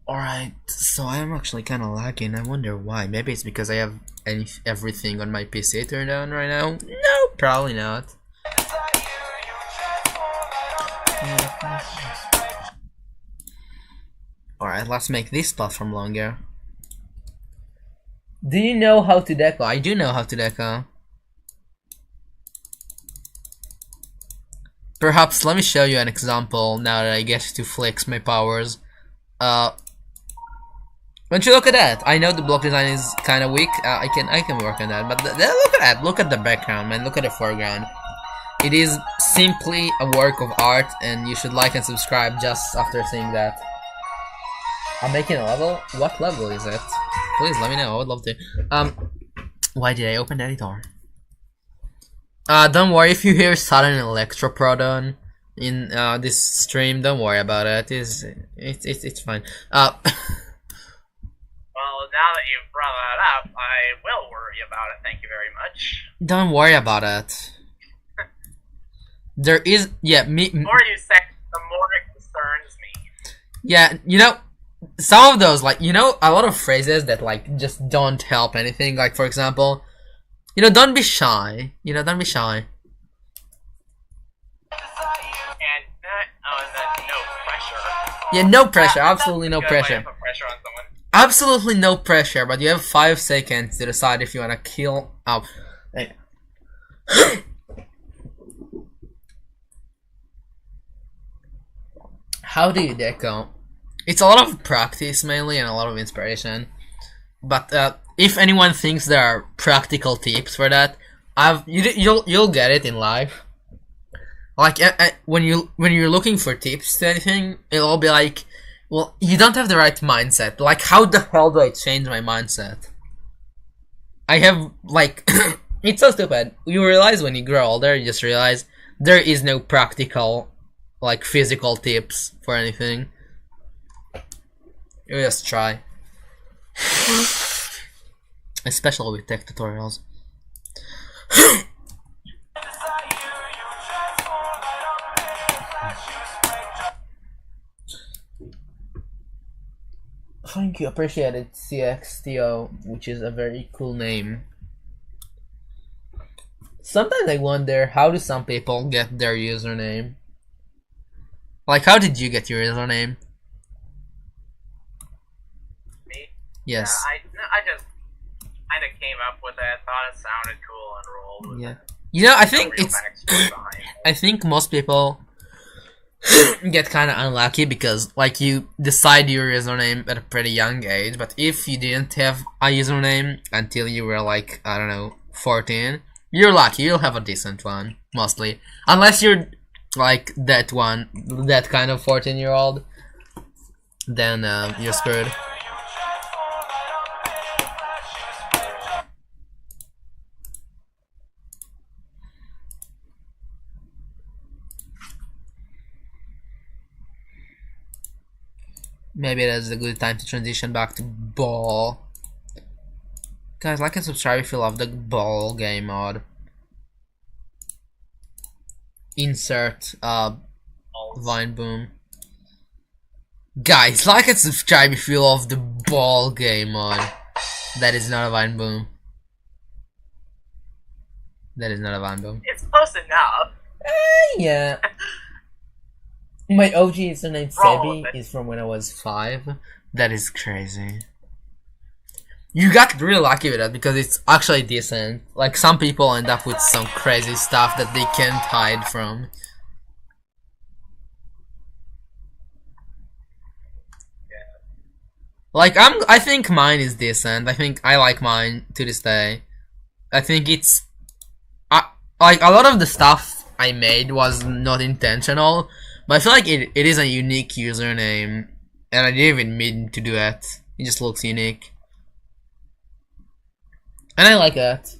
Alright, so I am actually kind of lagging. I wonder why. Maybe it's because I have everything on my PC turned on right now? No, probably not. Alright, let's make this platform longer. Do you know how to deco? I do know how to deco. Perhaps let me show you an example now that I get to flex my powers. Don't you look at that? I know the block design is kind of weak. I can work on that. But look at that. Look at the background, man. Look at the foreground. It is simply a work of art, and you should like and subscribe just after seeing that. I'm making a level. What level is it? Please let me know. I would love to. Why did I open the editor? Don't worry if you hear sudden electroproton in this stream. Don't worry about it. It's fine. Well, now that you've brought that up, I will worry about it. Thank you very much. Don't worry about it. There is, yeah, me. The more you say, the more it concerns me. Yeah, you know, some of those, like, you know, a lot of phrases that, like, just don't help anything. Like, for example, you know, don't be shy. You know, don't be shy. And then no pressure. Yeah, no pressure. Absolutely no Good way to pressure. put pressure on someone. Absolutely no pressure, but you have 5 seconds to decide if you want to kill. Oh. Hey. How do you deco? It's a lot of practice mainly and a lot of inspiration. But if anyone thinks there are practical tips for that, you'll get it in life. Like when you're looking for tips to anything, it'll be like, well, you don't have the right mindset. Like, how the hell do I change my mindset? I have, like, it's so stupid. You realize when you grow older, you just realize there is no practical, like, physical tips for anything. You just try. Especially with tech tutorials. Thank you, appreciate it, CXTO, which is a very cool name. Sometimes I wonder, how do some people get their username? Like, how did you get your username? Me? Yes. I just kind of came up with it, thought it sounded cool, and rolled with Yeah. it. You know, I No think real it's. backstory behind it. I think most people get kind of unlucky because, like, you decide your username at a pretty young age, but if you didn't have a username until you were, like, I don't know, 14, you're lucky. You'll have a decent one, mostly. Unless you're, like, that kind of 14-year-old, then you're screwed. Maybe that's a good time to transition back to ball. Guys, like and subscribe if you love the ball game mod. Insert Vine Boom. Guys, like and subscribe if you love the ball game mod. That is not a Vine Boom. That is not a Vine Boom. It's close enough. Yeah. My OG username Roll with Sebi it. is from when I was 5. That is crazy. You got really lucky with that because it's actually decent. Like some people end up with some crazy stuff that they can't hide from. Like I think mine is decent. I think I like mine to this day. I think it's like a lot of the stuff I made was not intentional, but I feel like it is a unique username, and I didn't even mean to do that. It just looks unique, and I like that.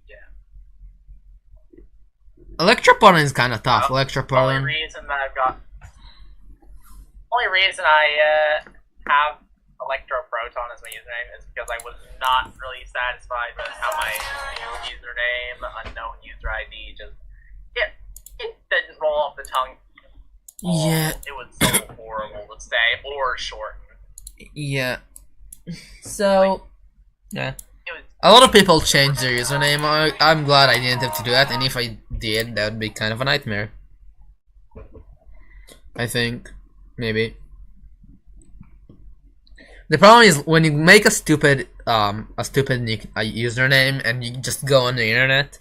Yeah. Electropollen is kind of tough. Only Electropollen. reason that I've got. Only reason I have Electroproton as my username is because I was not really satisfied with how my username, unknown user ID, just it didn't roll off the tongue. Yeah. It was so horrible to say or shorten. Yeah. So. Yeah. It was A lot of people change their username. I'm glad I didn't have to do that, and if I did, that would be kind of a nightmare. I think. Maybe. The problem is when you make a stupid username and you just go on the internet,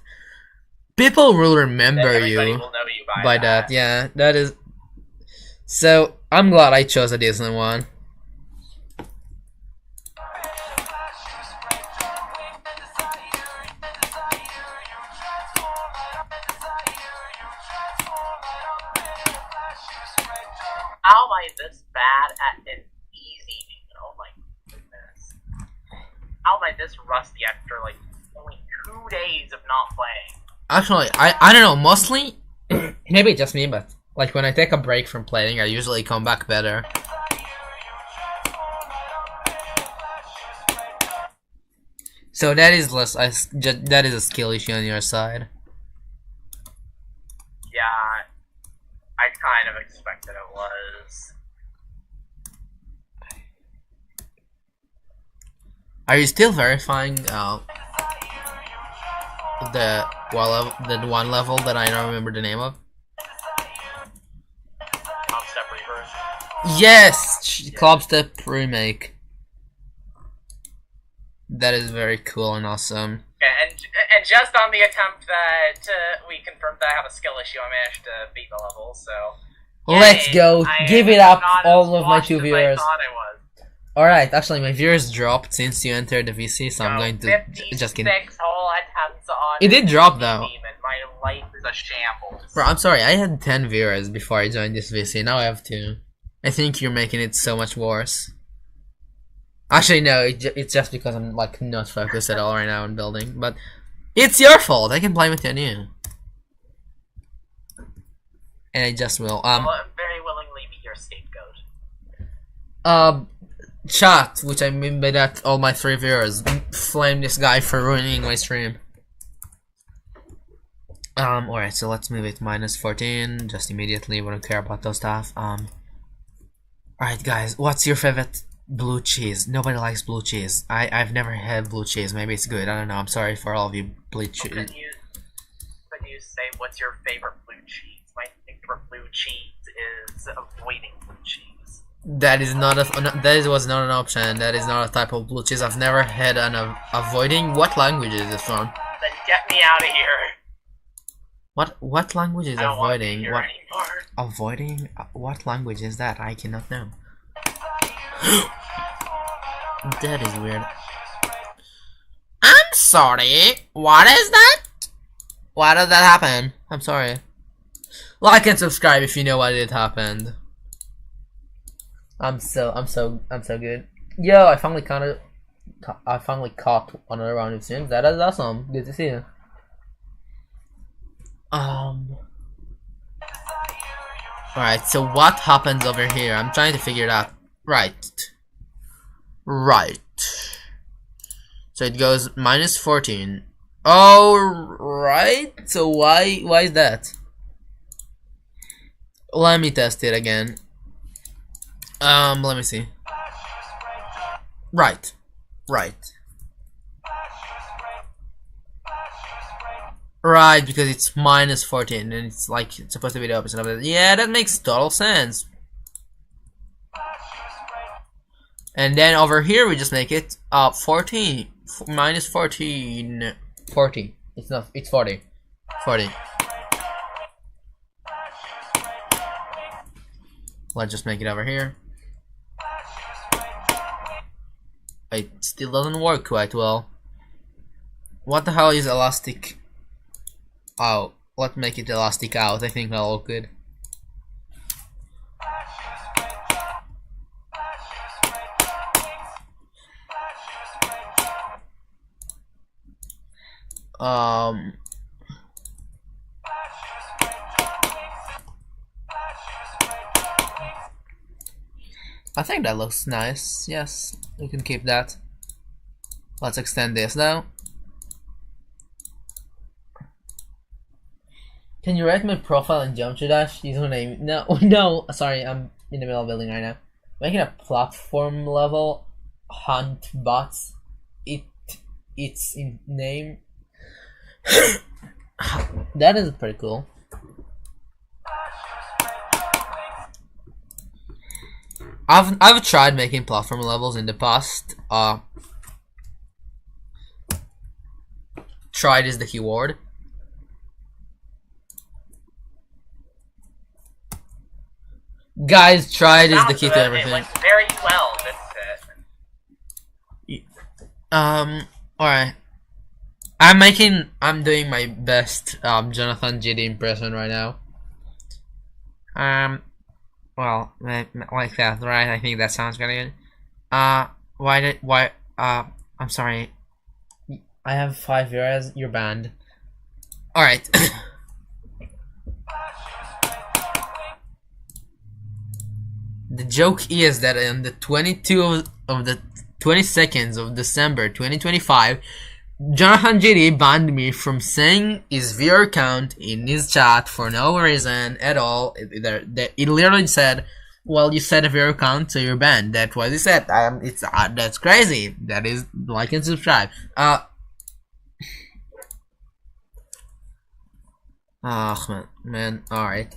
people will remember everybody you will know you by that. Yeah, that is. So I'm glad I chose a decent one. How am I this bad at an easy? Oh my goodness! How am I this rusty after like only 2 days of not playing? Actually, I don't know. Mostly, maybe it's just me, but like when I take a break from playing, I usually come back better. So that is less. That is a skill issue on your side. Yeah, I kind of expected it was. Are you still verifying the one level that I don't remember the name of? Step Reaper. Yes, Club Step remake. That is very cool and awesome. Yeah, and just on the attempt that we confirmed that I have a skill issue, I managed to beat the level. So Let's yay, go! I Give am it up, not all as of my washed 2 as I viewers. thought I was. Alright, actually my viewers dropped since you entered the VC, so I'm No, going to 56 just kidding. whole attempts on It did drop though. Demon. My life is a shambles. Bro, I'm sorry, I had 10 viewers before I joined this VC, now I have 2. I think you're making it so much worse. Actually, no, it's just because I'm like not focused at all right now on building, but it's your fault, I can blame it on you. And I just will. I'll very willingly be your scapegoat. Chat, which I mean by that, all my 3 viewers, flame this guy for ruining my stream. Alright, so let's move it -14, just immediately, we don't care about those stuff. Alright guys, what's your favorite blue cheese? Nobody likes blue cheese. I've never had blue cheese, maybe it's good, I don't know, I'm sorry for all of you blue cheese. Can you say what's your favorite blue cheese? My favorite blue cheese is avoiding blue cheese. That was not an option, that is not a type of blue cheese. I've never had an avoiding. What language is it from? Then get me out of here. What language is I don't want to be avoiding? here What anymore. avoiding? What language is that? I cannot know. That is weird. I'm sorry. What is that? Why did that happen? I'm sorry. Like and subscribe if you know why it happened. I'm so good. Yo, I finally caught another round of streams. That is awesome. Good to see you. Alright, so what happens over here? I'm trying to figure it out. Right. So it goes minus 14. Oh, right. So why is that? Let me test it again. Let me see. Right. Right, because it's minus 14 and it's like it's supposed to be the opposite of that. Yeah, that makes total sense. And then over here we just make it 14 minus 14 40. It's not, it's 40. Let's just make it over here. It still doesn't work quite well. What the hell is elastic? Oh, let's make it elastic out. I think that'll look good. I think that looks nice. Yes, we can keep that. Let's extend this now. Can you write my profile in Geometry Dash? Username? No, sorry, I'm in the middle of building right now. Making a platform level hunt bots. It's in name. That is pretty cool. I've tried making platform levels in the past. Tried is the keyword. Guys, tried is the key to everything. It went very well. Alright. I'm doing my best Jonathan GD impression right now. Well, like that, right? I think that sounds good. I'm sorry. I have 5 euros, you're banned. Alright. The joke is that on the 22nd of December 2025, Jonathan GD banned me from saying his viewer count in his chat for no reason at all. It literally said, "Well, you said a viewer count, so you're banned." That's what he said. That's crazy. That is, like and subscribe. Oh man. All right.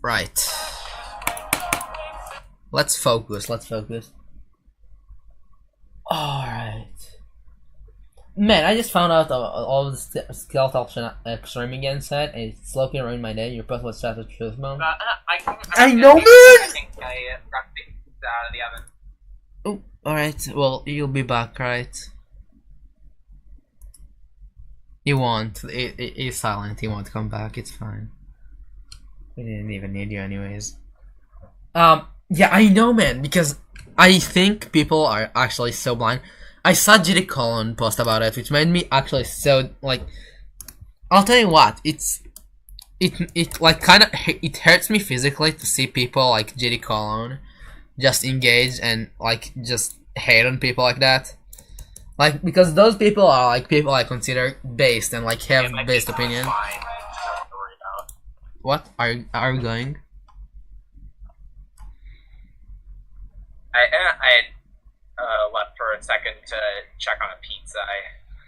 Right. Let's focus. Alright. Man, I just found out all the skeletal extreme again set, and it's slowly ruined my day. Your post was set with truth mode. I know, man! I think I got the pizza out of the oven. Oh, alright. Well, you'll be back, right? He won't. He's silent. He won't come back. It's fine. We didn't even need you anyways. Yeah, I know, man, because I think people are actually so blind. I saw GD Colon post about it, which made me actually so, like, I'll tell you what, it like kind of, it hurts me physically to see people like GD Colon just engage and like just hate on people like that. Like, because those people are like people I consider based and like have based opinion. What are you going? I left for a second to check on a pizza I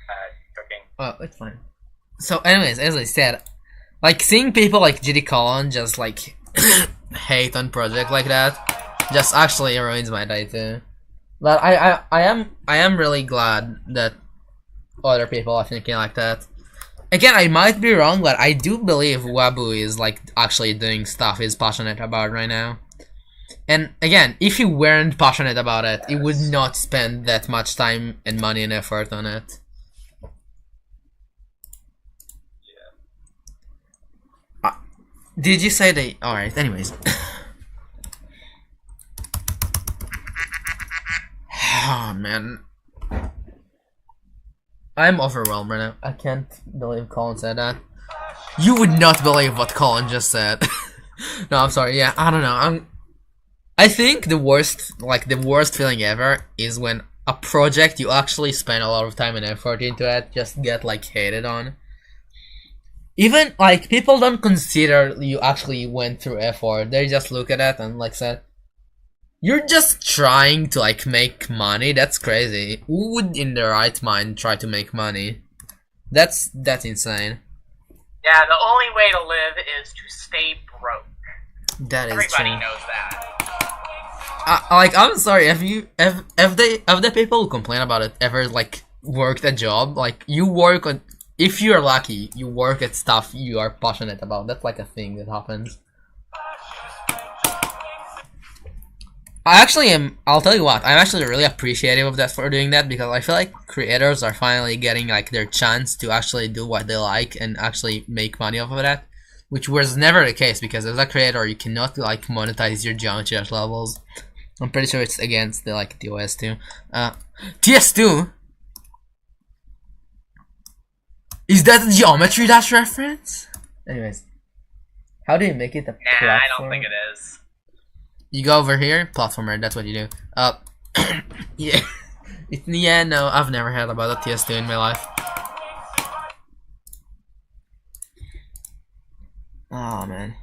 had cooking. Oh, it's fine. So, anyways, as I said, like seeing people like GD Colon just like hate on project like that, just actually ruins my day too. But I am really glad that other people are thinking like that. Again, I might be wrong, but I do believe Wabu is like actually doing stuff he's passionate about right now. And again, if he weren't passionate about it, he would not spend that much time and money and effort on it. Yeah. Did you say they? Alright, anyways. Oh man. I'm overwhelmed right now. I can't believe Colin said that. You would not believe what Colin just said. No, I'm sorry. Yeah, I don't know. I think the worst feeling ever is when a project you actually spend a lot of time and effort into it just get like hated on. Even like people don't consider you actually went through effort. They just look at it and like said, "You're just trying to like make money." That's crazy. Who would in their right mind try to make money? That's insane. Yeah, the only way to live is to stay broke. That is Everybody true. knows that. Like, I'm sorry, have the people who complain about it ever like worked a job? Like, you work on, if you're lucky, you work at stuff you are passionate about. That's like a thing that happens. I actually am, I'll tell you what, I'm actually really appreciative of that for doing that, because I feel like creators are finally getting like their chance to actually do what they like and actually make money off of that, which was never the case, because as a creator you cannot like monetize your geometry dash levels. I'm pretty sure it's against the like TOS2. TS2? Is that a geometry dash reference? Anyways, how do you make it a platform? Nah, I don't think it is. You go over here, platformer, that's what you do. Yeah. Yeah, no, I've never heard about a TS2 in my life. Oh man.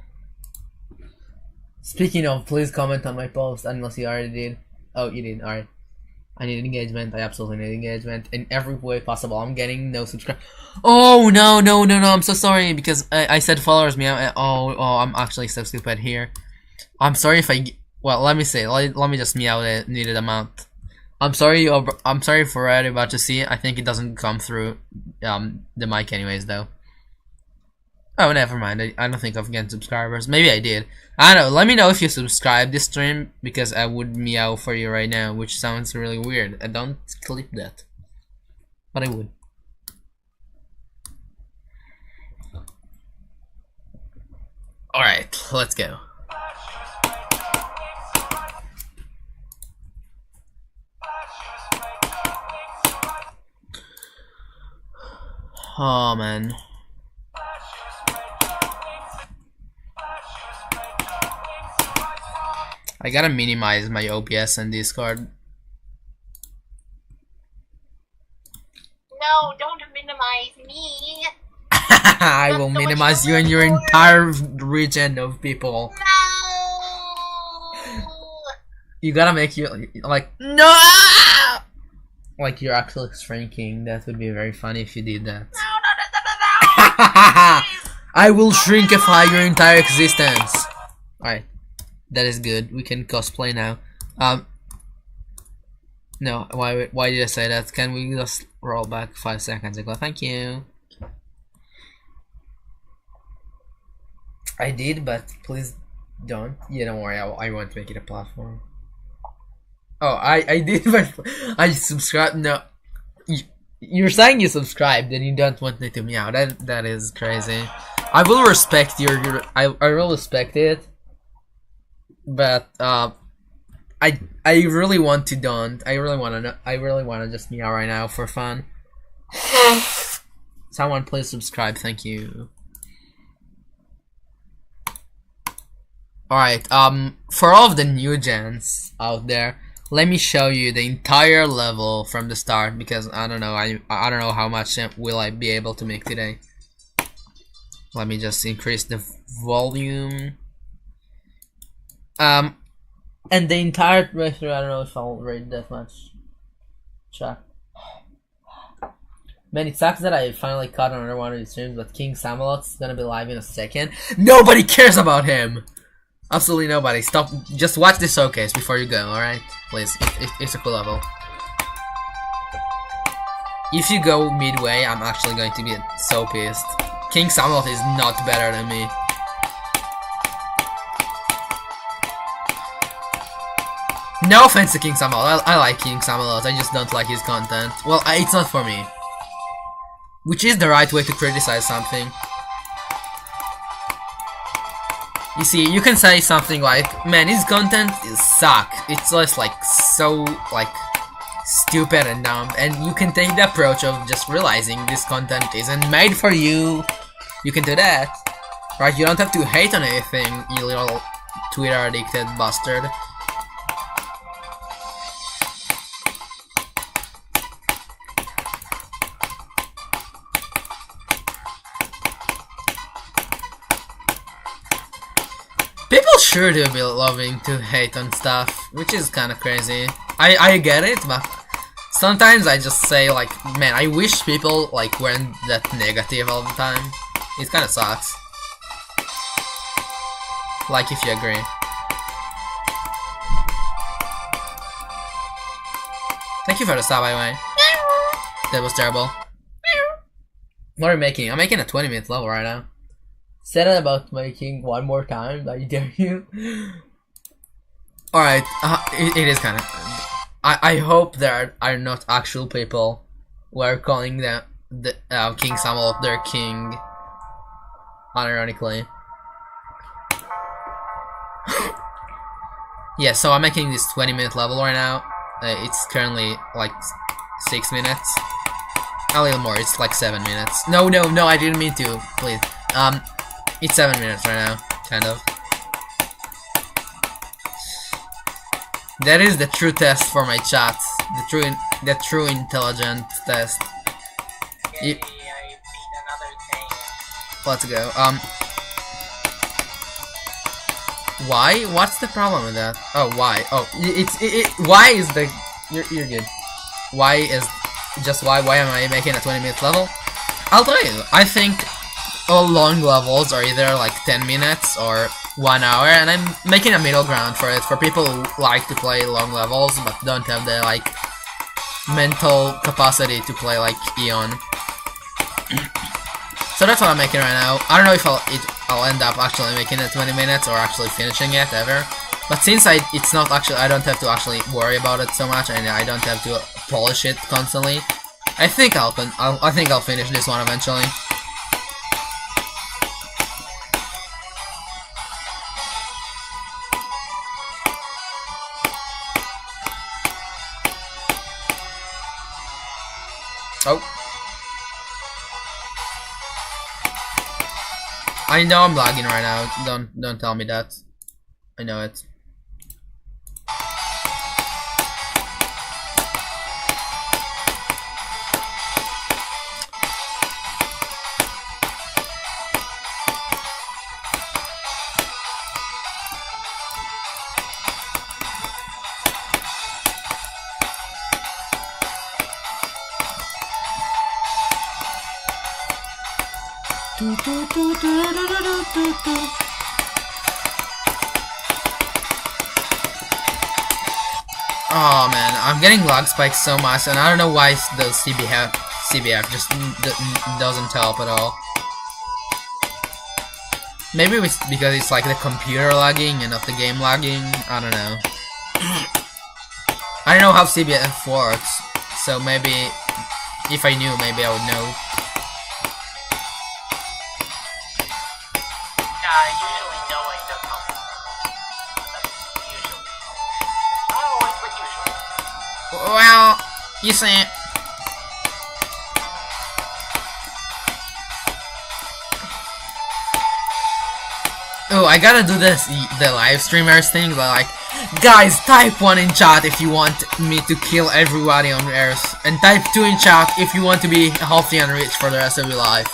Speaking of, please comment on my post, unless you already did. Oh, you did, alright. I need engagement, I absolutely need engagement in every way possible. I'm getting no subscribe. Oh, no, I'm so sorry, because I said followers meow. Oh, I'm actually so stupid here. I'm sorry if well, let me say, let me just meow the needed amount. I'm sorry for what you're about to see. I think it doesn't come through the mic anyways, though. Oh, never mind. I don't think I've gotten subscribers. Maybe I did. I don't know. Let me know if you subscribe this stream, because I would meow for you right now, which sounds really weird. I don't clip that, but I would. Alright, let's go. Oh, man. I gotta minimize my OBS and Discord. No, don't minimize me. I will minimize you and your entire region of people. No. You gotta make you like no, like you're actually shrinking. That would be very funny if you did that. No. I will shrinkify your entire existence. Alright. That is good. We can cosplay now. No, why did I say that? Can we just roll back 5 seconds ago? Thank you. I did, but please don't. Yeah, don't worry. I won't make it a platform. Oh, I did, but I subscribed. No, you're saying you subscribed and you don't want me to meow. That is crazy. I will respect your. I will respect it. But I really want to don't. I really want to just meow right now for fun. Someone please subscribe. Thank you. Alright, for all of the new gens out there, let me show you the entire level from the start, because I don't know, I don't know how much will I be able to make today. Let me just increase the volume. And the entire playthrough, I don't know if I'll rate that much. Check. Man, it sucks that I finally caught another one of these streams, but King Samalot's gonna be live in a second. Nobody cares about him! Absolutely nobody. Stop. Just watch the showcase before you go, alright? Please. It's a cool level. If you go midway, I'm actually going to be so pissed. King Samalot is not better than me. No offense to King Samalot. I like King Samalot. I just don't like his content. Well, it's not for me. Which is the right way to criticize something. You see, you can say something like, man, his content suck. It's just like so like stupid and dumb, and you can take the approach of just realizing this content isn't made for you. You can do that, right? You don't have to hate on anything, you little Twitter addicted bastard. People sure do be loving to hate on stuff, which is kind of crazy. I get it, but sometimes I just say like, man, I wish people like weren't that negative all the time. It kind of sucks. Like if you agree. Thank you for the sub, by the way. That was terrible. What are you making? I'm making a 20-minute level right now. Said it about making one more time, I dare you. Alright, it is kind of... I hope there are not actual people who are calling them the, King Samolot their king, unironically. Yeah, so I'm making this 20-minute level right now. It's currently like 6 minutes. A little more, it's like 7 minutes. No, I didn't mean to, please. It's 7 minutes right now, kind of. That is the true test for my chat. The true intelligent test. Yay, I beat another thing. Let's go. Why? What's the problem with that? Oh, why? Oh, why is the... You're good. Why is... Just why am I making a 20-minute level? I'll tell you, I think all long levels are either like 10 minutes or 1 hour, and I'm making a middle ground for it, for people who like to play long levels but don't have the like mental capacity to play like Eon. So that's what I'm making right now. I don't know if I'll end up actually making it 20 minutes or actually finishing it ever. But since it's not actually, I don't have to actually worry about it so much, and I don't have to polish it constantly. I think I'll finish this one eventually. Oh. I know I'm lagging right now. Don't tell me that. I know it. Oh man, I'm getting lag spikes so much, and I don't know why the CBF just doesn't help at all. Maybe it's because it's like the computer lagging and not the game lagging. I don't know. I don't know how CBF works, so maybe if I knew, maybe I would know. Usually knowing does help. That's usually. Not always, but usually. Well, you see. Oh, I gotta do this, the live streamers thing, but like, guys, type 1 in chat if you want me to kill everybody on Earth, and type 2 in chat if you want to be healthy and rich for the rest of your life.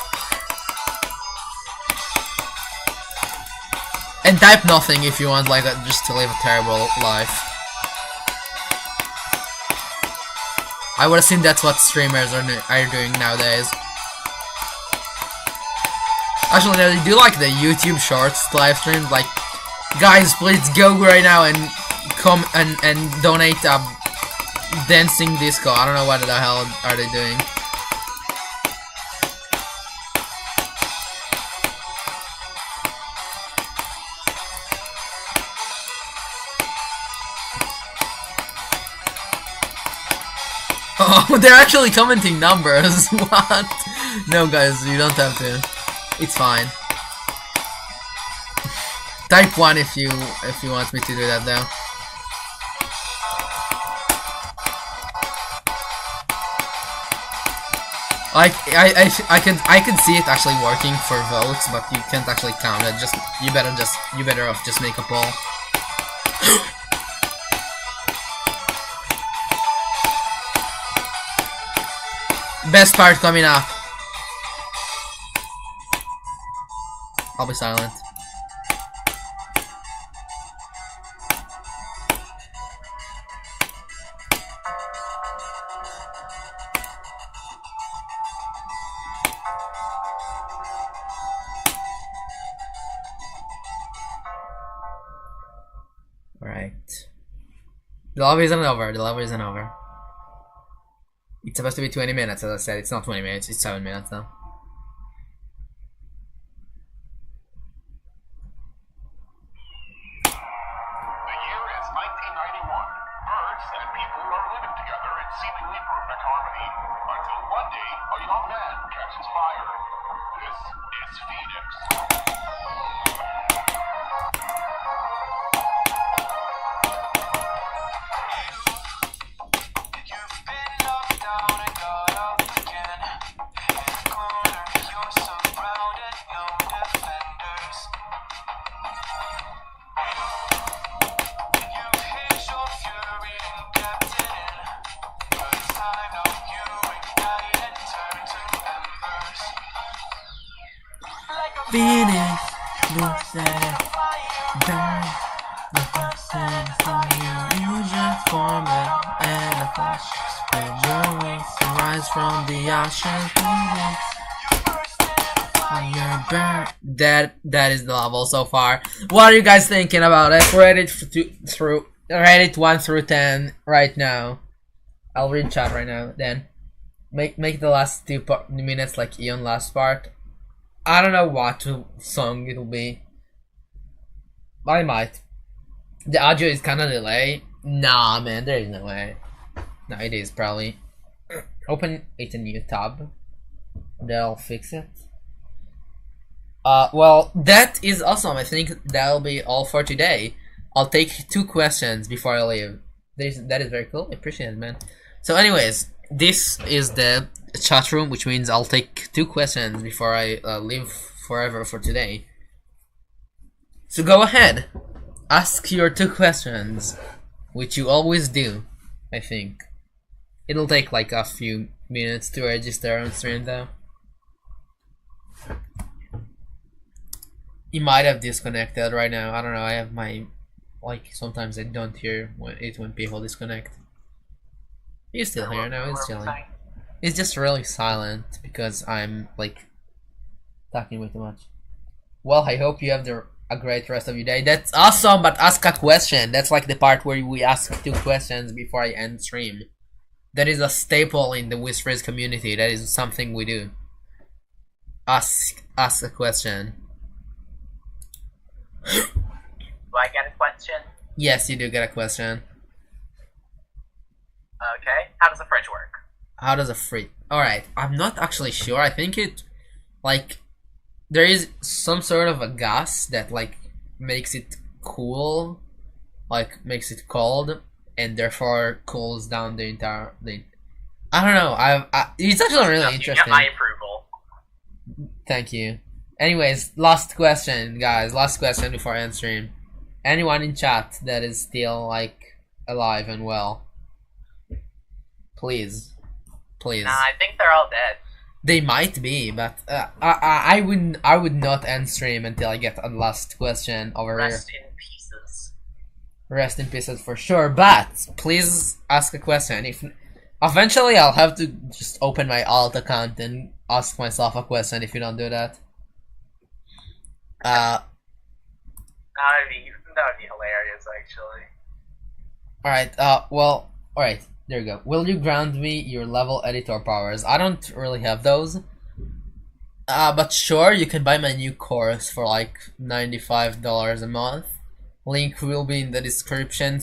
And type nothing if you want like just to live a terrible life. I would assume that's what streamers are doing nowadays. Actually, they do like the YouTube Shorts live streams. Like, guys, please go right now and come and donate dancing disco. I don't know what the hell are they doing. Oh, they're actually commenting numbers. What? No, guys, you don't have to. It's fine. Type 1 if you want me to do that though. Like I can see it actually working for votes, but you can't actually count it. Just you better off just make a poll. Best part coming up. I'll be silent. Alright. The lobby isn't over. The lobby isn't over. It's supposed to be 20 minutes, as I said. It's not 20 minutes. It's 7 minutes now. The year is 1991. Birds and people are living together in seemingly perfect harmony until one day a young man catches fire. This is Phoenix. Phoenix, looks there, down, the person for you, illusion forming, and a flash, and your wings rise from the ocean, Phoenix, you're burnt. That is the level so far. What are you guys thinking about it? Rate it 1 through 10 right now. I'll read chat right now. Then make the last 2 minutes like Eon last part. I don't know what song it'll be. But I might. The audio is kinda delay. Nah man, there is no way. No, it is probably. Open it a new tab. That'll fix it. Well, that is awesome. I think that'll be all for today. I'll take 2 questions before I leave. That is very cool. I appreciate it, man. So anyways, this is the chat room, which means I'll take 2 questions before I leave forever for today. So go ahead, ask your 2 questions, which you always do. I think it'll take like a few minutes to register on stream though. You might have disconnected right now. I don't know. I have my sometimes I don't hear when people disconnect. You're still here now. It's chilling. It's just really silent because I'm like talking way too much. Well, I hope you have a great rest of your day. That's awesome, but ask a question. That's like the part where we ask 2 questions before I end stream. That is a staple in the Whispers community. That is something we do. Ask a question. Do I get a question? Yes, you do get a question. Okay. How does the fridge work? How does a fridge? Alright, I'm not actually sure. I think it, like, there is some sort of a gas that, like, makes it cool, like, makes it cold, and therefore cools down the entire thing. I don't know. It's actually really interesting. You get my approval. Thank you. Anyways, last question, guys. Last question before I end stream. Anyone in chat that is still, like, alive and well? Please. Please. Nah, I think they're all dead. They might be, but I would not end stream until I get a last question over here. Rest in pieces. Rest in pieces for sure, but please ask a question. If eventually I'll have to just open my alt account and ask myself a question if you don't do that. That would be hilarious, actually. Alright, well, alright. There you go. Will you grant me your level editor powers? I don't really have those. But sure, you can buy my new course for like $95 a month. Link will be in the description.